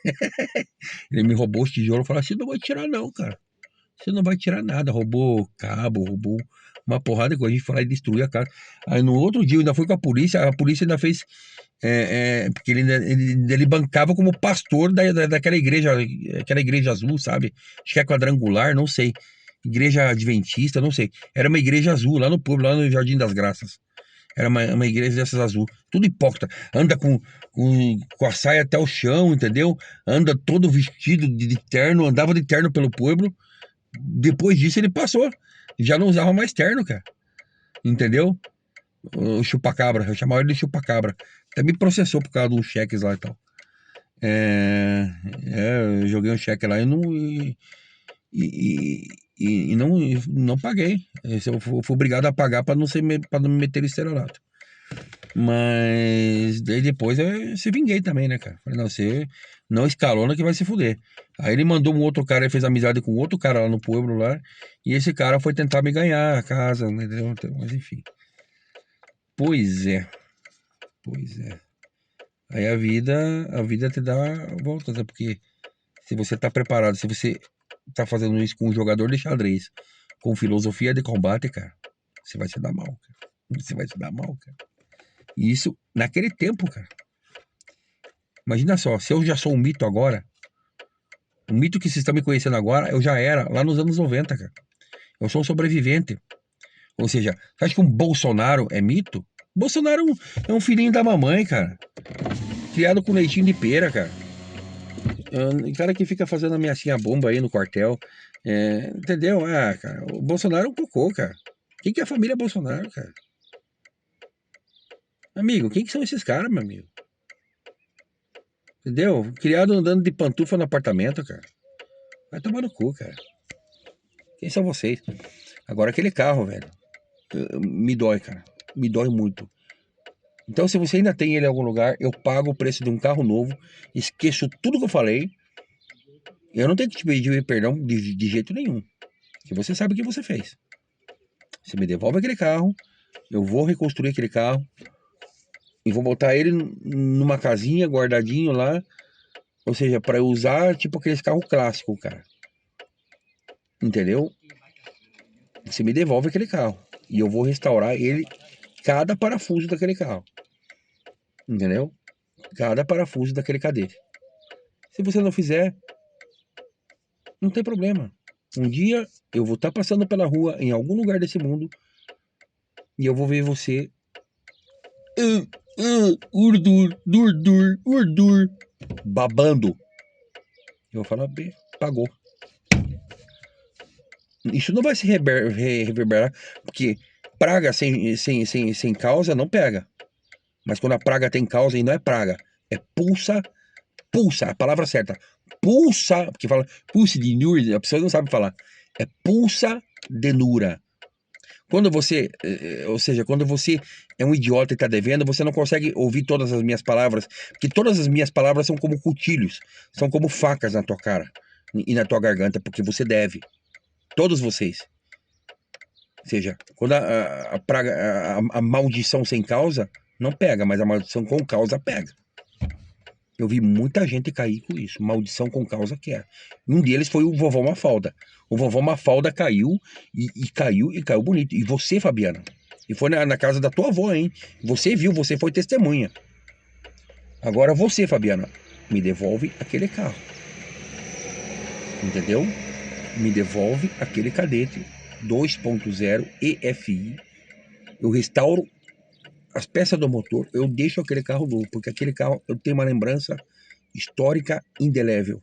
Ele me roubou os tijolos e falou: você não vai tirar, não, cara. Você não vai tirar nada. Roubou cabo, roubou uma porrada de coisa. A gente foi lá e destruiu a casa. Aí no outro dia eu ainda fui com a polícia ainda fez. Porque ele bancava como pastor daquela igreja, aquela igreja azul, sabe? Acho que é quadrangular, não sei. Igreja adventista, não sei. Era uma igreja azul lá no povo, lá no Jardim das Graças. Era uma igreja dessas azul. Tudo hipócrita. Anda com a saia até o chão, entendeu? Anda todo vestido de terno, andava de terno pelo pueblo. Depois disso ele passou. Já não usava mais terno, cara. Entendeu? O chupacabra, eu chamava ele de chupacabra. Até me processou por causa dos cheques lá e tal. É, eu joguei um cheque lá e, e não paguei. Eu fui obrigado a pagar para para não me meter em estelionato. Mas daí depois eu se vinguei também, né, cara? Falei, não, você não escalona que vai se fuder. Aí ele mandou um outro cara, ele fez amizade com outro cara lá no pueblo lá, e esse cara foi tentar me ganhar a casa, né, entendeu? Então, mas enfim. Pois é, pois é. Aí a vida te dá voltas, né? Porque se você tá preparado, se você tá fazendo isso com um jogador de xadrez, com filosofia de combate, cara, você vai se dar mal, cara. Você vai se dar mal, cara. E isso naquele tempo, cara. Imagina só, se eu já sou um mito agora, o mito que vocês estão me conhecendo agora, eu já era lá nos anos 90, cara. Eu sou um sobrevivente. Ou seja, você acha que um Bolsonaro é mito? Bolsonaro é um filhinho da mamãe, cara. Criado com leitinho de pera, cara. O cara que fica fazendo ameaçinha bomba aí no quartel. Entendeu? Ah, cara, o Bolsonaro é um cocô, cara. Quem que é a família Bolsonaro, cara? Amigo, quem que são esses caras, meu amigo? Entendeu? Criado andando de pantufa no apartamento, cara. Vai tomar no cu, cara. Quem são vocês? Agora aquele carro, velho, me dói, cara. Me dói muito. Então, se você ainda tem ele em algum lugar, eu pago o preço de um carro novo, esqueço tudo que eu falei. Eu não tenho que te pedir perdão de jeito nenhum. Que você sabe o que você fez. Você me devolve aquele carro, eu vou reconstruir aquele carro e vou botar ele numa casinha guardadinho lá, ou seja, para eu usar tipo aqueles carros clássicos, cara. Entendeu? Você me devolve aquele carro e eu vou restaurar ele, cada parafuso daquele carro. Entendeu? Cada parafuso daquele cadete. Se você não fizer, não tem problema. Um dia eu vou estar passando pela rua em algum lugar desse mundo e eu vou ver você. Urdur, durdur, urdur. Babando. Eu vou falar, pagou. Isso não vai se reverberar, porque praga sem causa não pega. Mas quando a praga tem causa, e não é praga, é pulsa, a palavra certa. Pulsa, porque fala pulse de nura, a pessoa não sabe falar. É pulsa denura. Quando você, ou seja, quando você é um idiota e tá devendo, você não consegue ouvir todas as minhas palavras, porque todas as minhas palavras são como cuchilhos, são como facas na tua cara e na tua garganta, porque você deve. Todos vocês. Ou seja, quando a praga, a maldição sem causa não pega, mas a maldição com causa pega. Eu vi muita gente cair com isso. Maldição com causa que é. Um deles foi o vovó Mafalda. O vovó Mafalda caiu e caiu bonito. E você, Fabiana? E foi na casa da tua avó, hein? Você viu, você foi testemunha. Agora você, Fabiana, me devolve aquele carro. Entendeu? Me devolve aquele cadete 2.0 EFI. Eu restauro as peças do motor, eu deixo aquele carro novo, porque aquele carro eu tenho uma lembrança histórica indelével.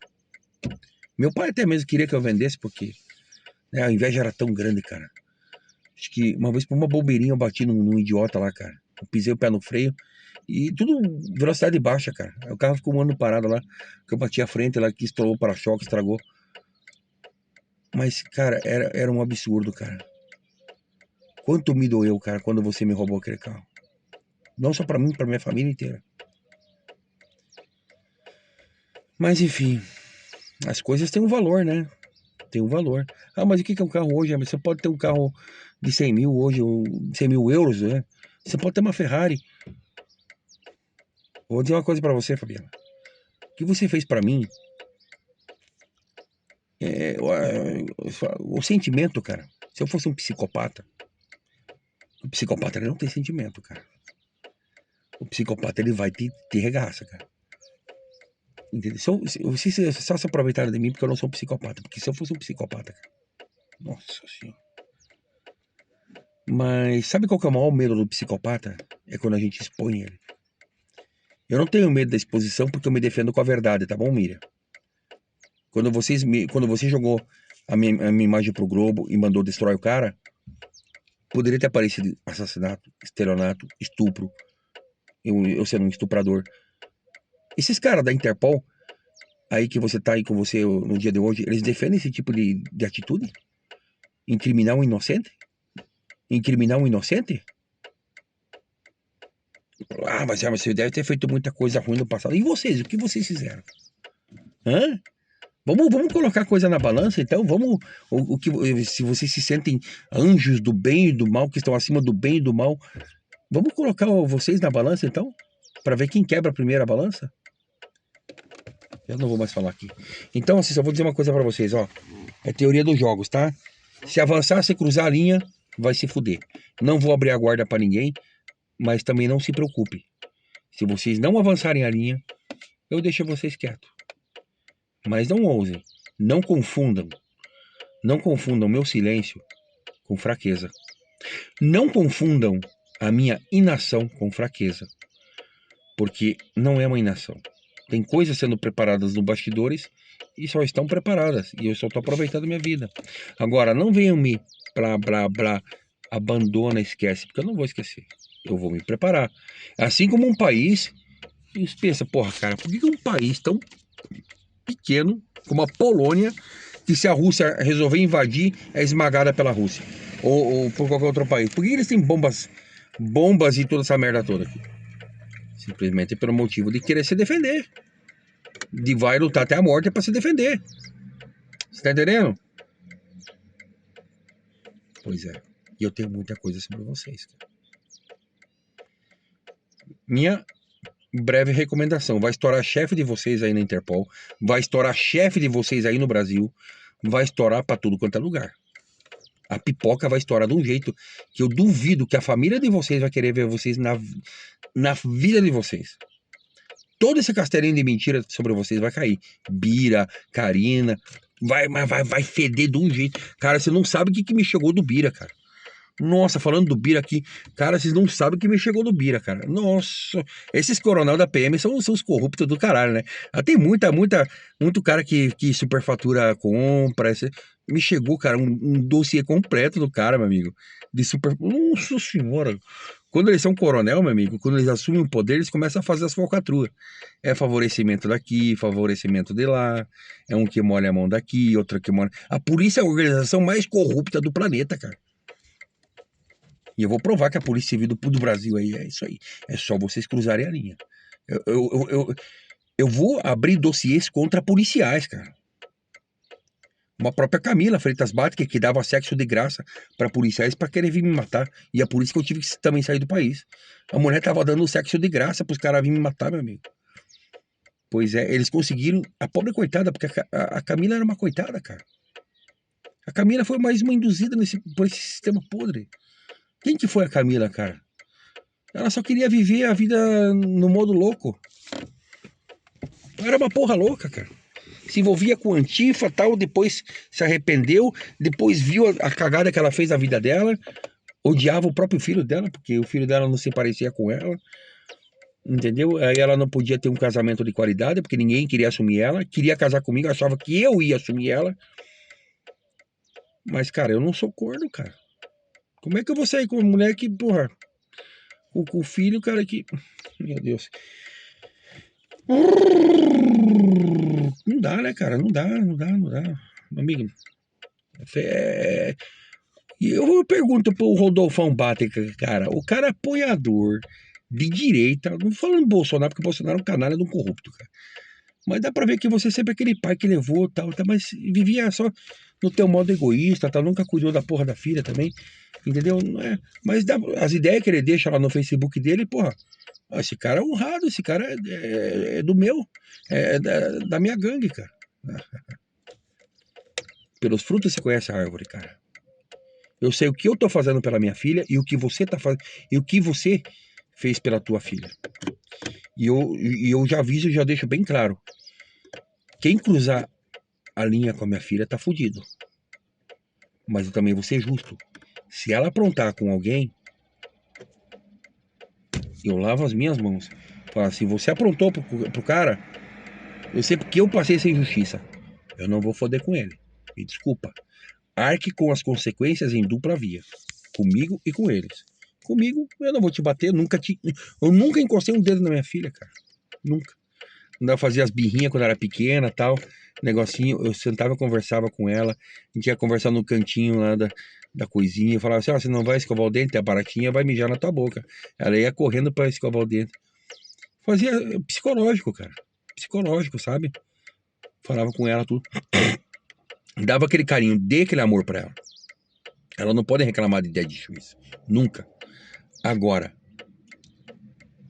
Meu pai até mesmo queria que eu vendesse, porque né, a inveja era tão grande, cara. Acho que uma vez por uma bobeirinha eu bati num idiota lá, cara. Eu pisei o pé no freio e tudo velocidade baixa, cara. O carro ficou um ano parado lá, que eu bati a frente lá, que estourou o para-choque, estragou. Mas, cara, era um absurdo, cara. Quanto me doeu, cara, quando você me roubou aquele carro. Não só pra mim, pra minha família inteira. Mas, enfim, as coisas têm um valor, né? Tem um valor. Ah, mas o que é um carro hoje? Você pode ter um carro de 100 mil hoje, ou 100 mil euros, né? Você pode ter uma Ferrari. Vou dizer uma coisa pra você, Fabiana. O que você fez pra mim, o sentimento, cara. Se eu fosse um psicopata, o psicopata ele não tem sentimento, cara. O psicopata ele vai te regaça, cara. Entendeu? Vocês só se aproveitaram de mim porque eu não sou um psicopata. Porque se eu fosse um psicopata, cara. Nossa senhora. Mas sabe qual que é o maior medo do psicopata? É quando a gente expõe ele. Eu não tenho medo da exposição porque eu me defendo com a verdade, tá bom, Miriam? Quando você jogou a minha imagem pro Globo e mandou destrói o cara, Poderia ter aparecido assassinato, estelionato, estupro, eu sendo um estuprador. Esses caras da Interpol, aí que você tá aí com você no dia de hoje, eles defendem esse tipo de atitude? Incriminar um inocente? Incriminar um inocente? Ah, mas você deve ter feito muita coisa ruim no passado. E vocês, o que vocês fizeram? Hã? Vamos colocar coisa na balança, então? Vamos. O que, se vocês se sentem anjos do bem e do mal, que estão acima do bem e do mal, vamos colocar vocês na balança, então? Pra ver quem quebra primeiro a balança? Eu não vou mais falar aqui. Então, assim, só vou dizer uma coisa pra vocês, ó. É teoria dos jogos, tá? Se avançar, se cruzar a linha, vai se fuder. Não vou abrir a guarda pra ninguém, mas também não se preocupe. Se vocês não avançarem a linha, eu deixo vocês quietos. Mas não ousem, não confundam. Não confundam meu silêncio com fraqueza. Não confundam a minha inação com fraqueza. Porque não é uma inação. Tem coisas sendo preparadas nos bastidores e só estão preparadas. E eu só estou aproveitando a minha vida. Agora, não venham me blá, blá, blá, abandona, esquece, porque eu não vou esquecer. Eu vou me preparar. Assim como um país, você pensa, porra, cara, por que um país tão pequeno como a Polônia, que se a Rússia resolver invadir, é esmagada pela Rússia? Ou por qualquer outro país? Por que eles têm bombas e toda essa merda toda aqui? Simplesmente pelo motivo de querer se defender. De vai lutar até a morte para se defender. Você tá entendendo? Pois é. E eu tenho muita coisa sobre vocês. Minha breve recomendação. Vai estourar chefe de vocês aí na Interpol. Vai estourar chefe de vocês aí no Brasil. Vai estourar para tudo quanto é lugar. A pipoca vai estourar de um jeito que eu duvido que a família de vocês vai querer ver vocês na vida de vocês. Todo esse castelinho de mentira sobre vocês vai cair. Bira, Karina, vai feder de um jeito. Cara, você não sabe o que me chegou do Bira, cara. Nossa, falando do Bira aqui, cara, vocês não sabem o que me chegou do Bira, cara. Nossa, esses coronel da PM são os corruptos do caralho, né? Tem muito cara que superfatura compra. Me chegou, cara, um dossiê completo do cara, meu amigo. De super. Nossa senhora. Quando eles são coronel, meu amigo, quando eles assumem o poder, eles começam a fazer as falcatruas. É favorecimento daqui, favorecimento de lá. É um que molha a mão daqui, outro que molha. A polícia é a organização mais corrupta do planeta, cara. E eu vou provar que a Polícia Civil do Brasil aí é isso aí. É só vocês cruzarem a linha. Eu vou abrir dossiês contra policiais, cara. Uma própria Camila Freitas Batke, que dava sexo de graça para policiais para querer vir me matar. E é por isso que eu tive que também sair do país. A mulher tava dando sexo de graça pros caras virem me matar, meu amigo. Pois é, eles conseguiram. A pobre coitada, porque a Camila era uma coitada, cara. A Camila foi mais uma induzida por esse sistema podre. Quem que foi a Camila, cara? Ela só queria viver a vida no modo louco. Era uma porra louca, cara. Se envolvia com Antifa e tal, depois se arrependeu, depois viu a cagada que ela fez na vida dela, odiava o próprio filho dela, porque o filho dela não se parecia com ela, entendeu? Aí ela não podia ter um casamento de qualidade, porque ninguém queria assumir ela, queria casar comigo, achava que eu ia assumir ela. Mas, cara, eu não sou corno, cara. Como é que eu vou sair com uma mulher que, porra, com o filho, cara, que... Meu Deus. Não dá, né, cara? Não dá. Meu amigo, e eu pergunto pro Rodolfão Bater, cara, o cara é apoiador de direita, não falando Bolsonaro, porque Bolsonaro é um canalha de um corrupto, cara. Mas dá pra ver que você é sempre aquele pai que levou tal, mas vivia só no teu modo egoísta, tal, nunca cuidou da porra da filha também, entendeu? Não é, mas as ideias que ele deixa lá no Facebook dele, porra, esse cara é honrado, esse cara é do meu, é da minha gangue, cara. Pelos frutos você conhece a árvore, cara. Eu sei o que eu tô fazendo pela minha filha e o que você tá fazendo, e o que você fez pela tua filha. E eu já aviso e já deixo bem claro. Quem cruzar a linha com a minha filha tá fudido. Mas eu também vou ser justo. Se ela aprontar com alguém, eu lavo as minhas mãos. Fala assim, você aprontou pro cara, eu sei porque eu passei essa injustiça. Eu não vou foder com ele. Me desculpa. Arque com as consequências em dupla via. comigo e com eles. Comigo, eu não vou te bater, eu nunca encostei um dedo na minha filha, cara. Nunca. Quando ela fazia as birrinhas quando era pequena, tal, negocinho, eu sentava e conversava com ela, a gente ia conversar no cantinho lá da coisinha, eu falava assim, você não vai escovar o dente, a baratinha vai mijar na tua boca. Ela ia correndo pra escovar o dente. Fazia psicológico, cara. Psicológico, sabe? Falava com ela tudo. Dava aquele carinho, dê aquele amor pra ela. Ela não pode reclamar de ideia de juiz. Nunca. Agora,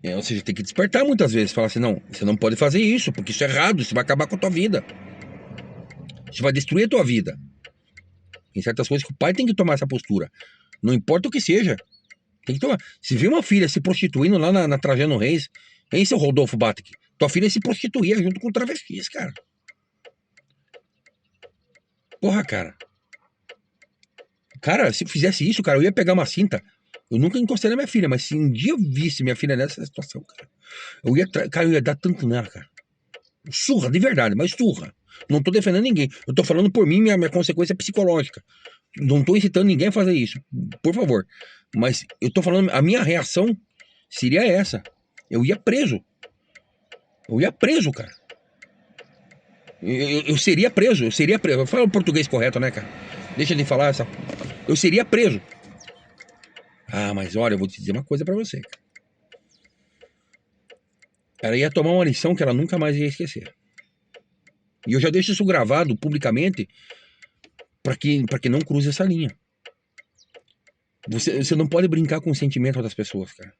ou seja, tem que despertar muitas vezes. Falar assim, não, você não pode fazer isso, porque isso é errado, isso vai acabar com a tua vida. Isso vai destruir a tua vida. Tem certas coisas que o pai tem que tomar essa postura. Não importa o que seja. Tem que tomar. Se vê uma filha se prostituindo lá na Trajano Reis, hein, seu Rodolfo Batic? Tua filha se prostituía junto com travestis, cara. Porra, cara. Cara, se eu fizesse isso, cara, eu ia pegar uma cinta. Eu nunca encostei na minha filha, mas se um dia eu visse minha filha nessa situação, cara, eu ia dar tanto nela, cara. Surra, de verdade, mas surra. Não tô defendendo ninguém. Eu tô falando por mim, minha consequência é psicológica. Não tô incitando ninguém a fazer isso, por favor. Mas eu tô falando, a minha reação seria essa. Eu ia preso. Eu ia preso, cara. Eu seria preso, eu seria preso. Fala o português correto, né, cara? Deixa de falar essa. Eu seria preso. Ah, mas olha, eu vou te dizer uma coisa pra você, cara. Ela ia tomar uma lição que ela nunca mais ia esquecer. E eu já deixo isso gravado publicamente pra que não cruze essa linha. Você não pode brincar com o sentimento das pessoas, cara.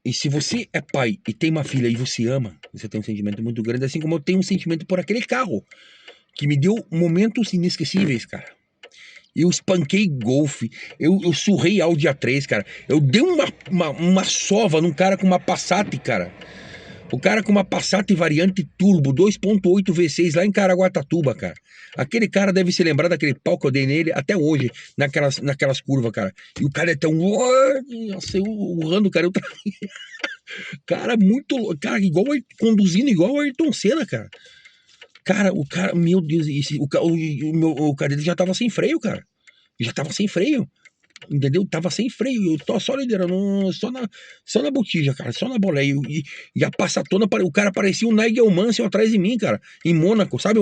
E se você é pai e tem uma filha e você ama, você tem um sentimento muito grande, assim como eu tenho um sentimento por aquele carro que me deu momentos inesquecíveis, cara. Eu espanquei Golf, eu surrei Audi A3, cara. Eu dei uma sova num cara com uma Passat, cara. O cara com uma Passat variante turbo 2.8 V6 lá em Caraguatatuba, cara. Aquele cara deve se lembrar daquele pau que eu dei nele até hoje, naquelas curvas, cara. E o cara é tão... Nossa, eu urrando, cara. Cara, muito... Cara, conduzindo igual o Ayrton Senna, cara. Cara, o cara... Meu Deus, o cara dele já tava sem freio, cara. Já tava sem freio. Entendeu? Tava sem freio, eu tô só liderando, só na botija, cara, só na boleia. E a passatona, o cara parecia o Nigel Mansell atrás de mim, cara, em Mônaco, sabe?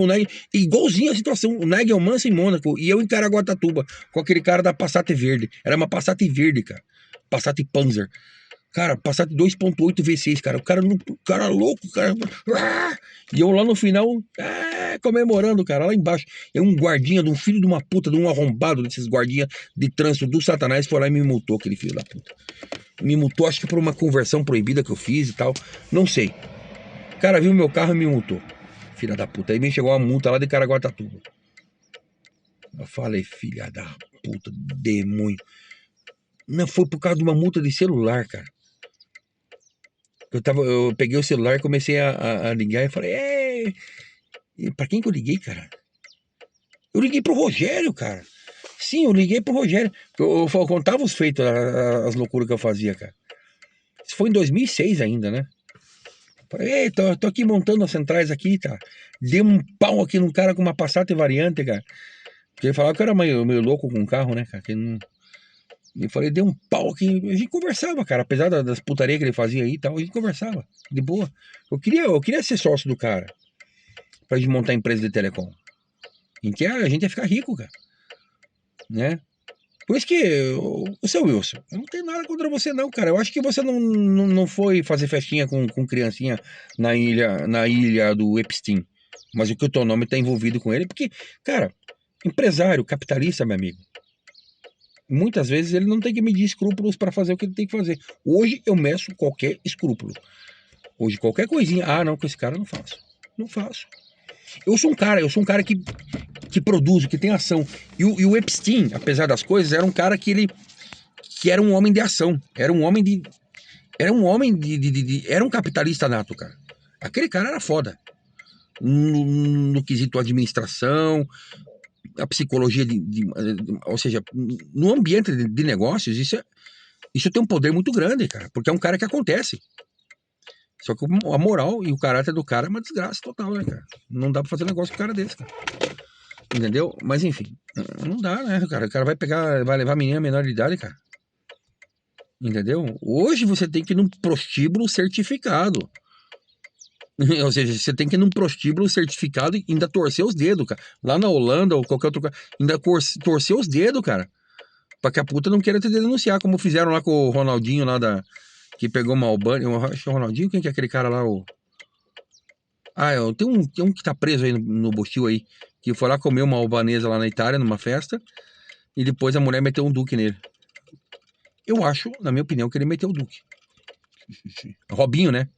Igualzinho a situação, o Nigel Mansell em Mônaco, e eu em Caraguatatuba, com aquele cara da Passat verde. Era uma Passat verde, cara, Passat Panzer. Cara, Passat 2.8 V6, cara. O cara louco, cara. E eu lá no final, comemorando, cara, lá embaixo. É um guardinha de um filho de uma puta, de um arrombado desses guardinhas de trânsito do Satanás, foi lá e me multou, aquele filho da puta. Me multou, acho que por uma conversão proibida que eu fiz e tal. Não sei. O cara viu meu carro e me multou. Filha da puta. Aí me chegou uma multa lá de Caraguatatuba. Eu falei, filha da puta, demônio. Não, foi por causa de uma multa de celular, cara. Eu peguei o celular e comecei a ligar e falei, pra quem que eu liguei, cara? Eu liguei pro Rogério, cara. Sim, eu liguei pro Rogério. Eu contava os feitos, as loucuras que eu fazia, cara. Isso foi em 2006 ainda, né? Falei, tô aqui montando as centrais aqui, tá? Dei um pau aqui num cara com uma Passat variante, cara. Porque ele falava que eu era meio louco com o carro, né, cara? Que não... E falei, dei um pau aqui. A gente conversava, cara. Apesar das putarias que ele fazia aí e tal, a gente conversava. De boa. Eu queria ser sócio do cara. Pra gente montar a empresa de telecom. Em que a gente ia ficar rico, cara. Né? Por isso que, o seu Wilson, eu não tenho nada contra você, não, cara. Eu acho que você não foi fazer festinha com criancinha na ilha do Epstein. Mas o que o teu nome tá envolvido com ele. Porque, cara, empresário, capitalista, meu amigo. Muitas vezes ele não tem que medir escrúpulos para fazer o que ele tem que fazer. Hoje eu meço qualquer escrúpulo. Hoje qualquer coisinha, não, com esse cara eu não faço. Não faço. Eu sou um cara que produz, que tem ação. E o Epstein, apesar das coisas, era um cara que era um homem de ação. Era um homem era um capitalista nato, cara. Aquele cara era foda. No quesito administração, a psicologia ou seja, no ambiente de negócios, isso tem um poder muito grande, cara, porque é um cara que acontece. Só que a moral e o caráter do cara é uma desgraça total, né, cara? Não dá pra fazer negócio com um cara desse, cara. Entendeu? Mas enfim, não dá, né, cara? O cara vai levar a menina menor de idade, cara. Entendeu? Hoje você tem que ir num prostíbulo certificado. Ou seja, você tem que ir num prostíbulo certificado e ainda torcer os dedos, cara. Lá na Holanda ou qualquer outro lugar, ainda torcer os dedos, cara. Pra que a puta não queira te denunciar, como fizeram lá com o Ronaldinho lá que pegou uma Albânia. Eu acho que é o Ronaldinho, quem que é aquele cara lá? Tem um que tá preso aí no Bostil aí, que foi lá comer uma albanesa lá na Itália, numa festa, e depois a mulher meteu um duque nele. Eu acho, na minha opinião, que ele meteu o duque. Robinho, né?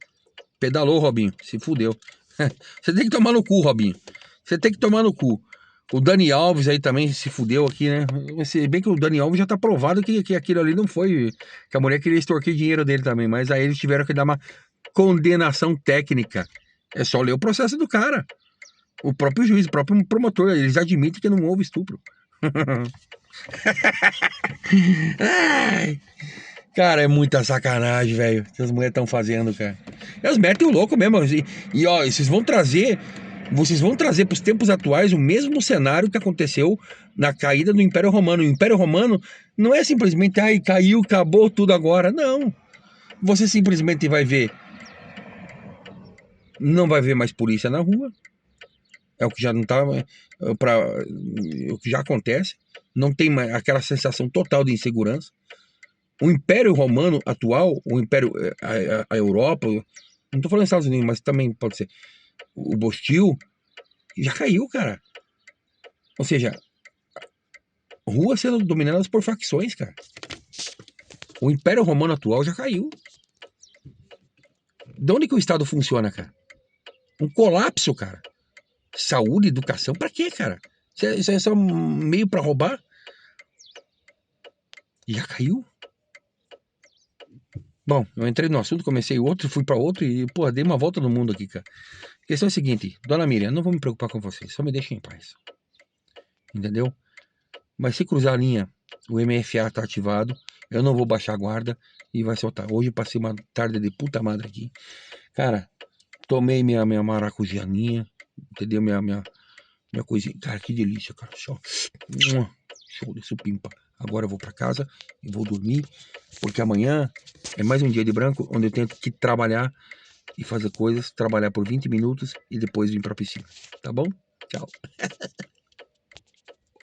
Pedalou, Robinho. Se fudeu. Você tem que tomar no cu, Robinho. Você tem que tomar no cu. O Dani Alves aí também se fudeu aqui, né? Se bem que o Dani Alves já tá provado que aquilo ali não foi. Que a mulher queria extorquir dinheiro dele também. Mas aí eles tiveram que dar uma condenação técnica. É só ler o processo do cara. O próprio juiz, o próprio promotor, eles admitem que não houve estupro. Ai, cara, é muita sacanagem, velho. Que as mulheres estão fazendo, cara. Elas metem o louco mesmo. Ó, vocês vão trazer para os tempos atuais o mesmo cenário que aconteceu na caída do Império Romano. O Império Romano não é simplesmente, ai, caiu, acabou tudo agora. Não. Você simplesmente vai ver. Não vai ver mais polícia na rua. É o que já não tá. O que já acontece. Não tem mais aquela sensação total de insegurança. O Império Romano atual, o Império, a Europa, não tô falando Estados Unidos, mas também pode ser, o Bostil, já caiu, cara. Ou seja, ruas sendo dominadas por facções, cara. O Império Romano atual já caiu. De onde que o Estado funciona, cara? Um colapso, cara. Saúde, educação, pra quê, cara? Isso é só um meio pra roubar? E já caiu? Bom, eu entrei no assunto, comecei outro, fui pra outro e, pô, dei uma volta no mundo aqui, cara. A questão é a seguinte, dona Miriam, não vou me preocupar com vocês, só me deixem em paz. Entendeu? Mas se cruzar a linha, o MFA tá ativado, eu não vou baixar a guarda e vai soltar. Hoje passei uma tarde de puta madre aqui. Cara, tomei minha maracujianinha, entendeu? Minha coisinha. Cara, que delícia, cara. Show de supimpa. Agora eu vou pra casa e vou dormir, porque amanhã é mais um dia de branco, onde eu tenho que trabalhar e fazer coisas, trabalhar por 20 minutos e depois vir pra piscina. Tá bom? Tchau.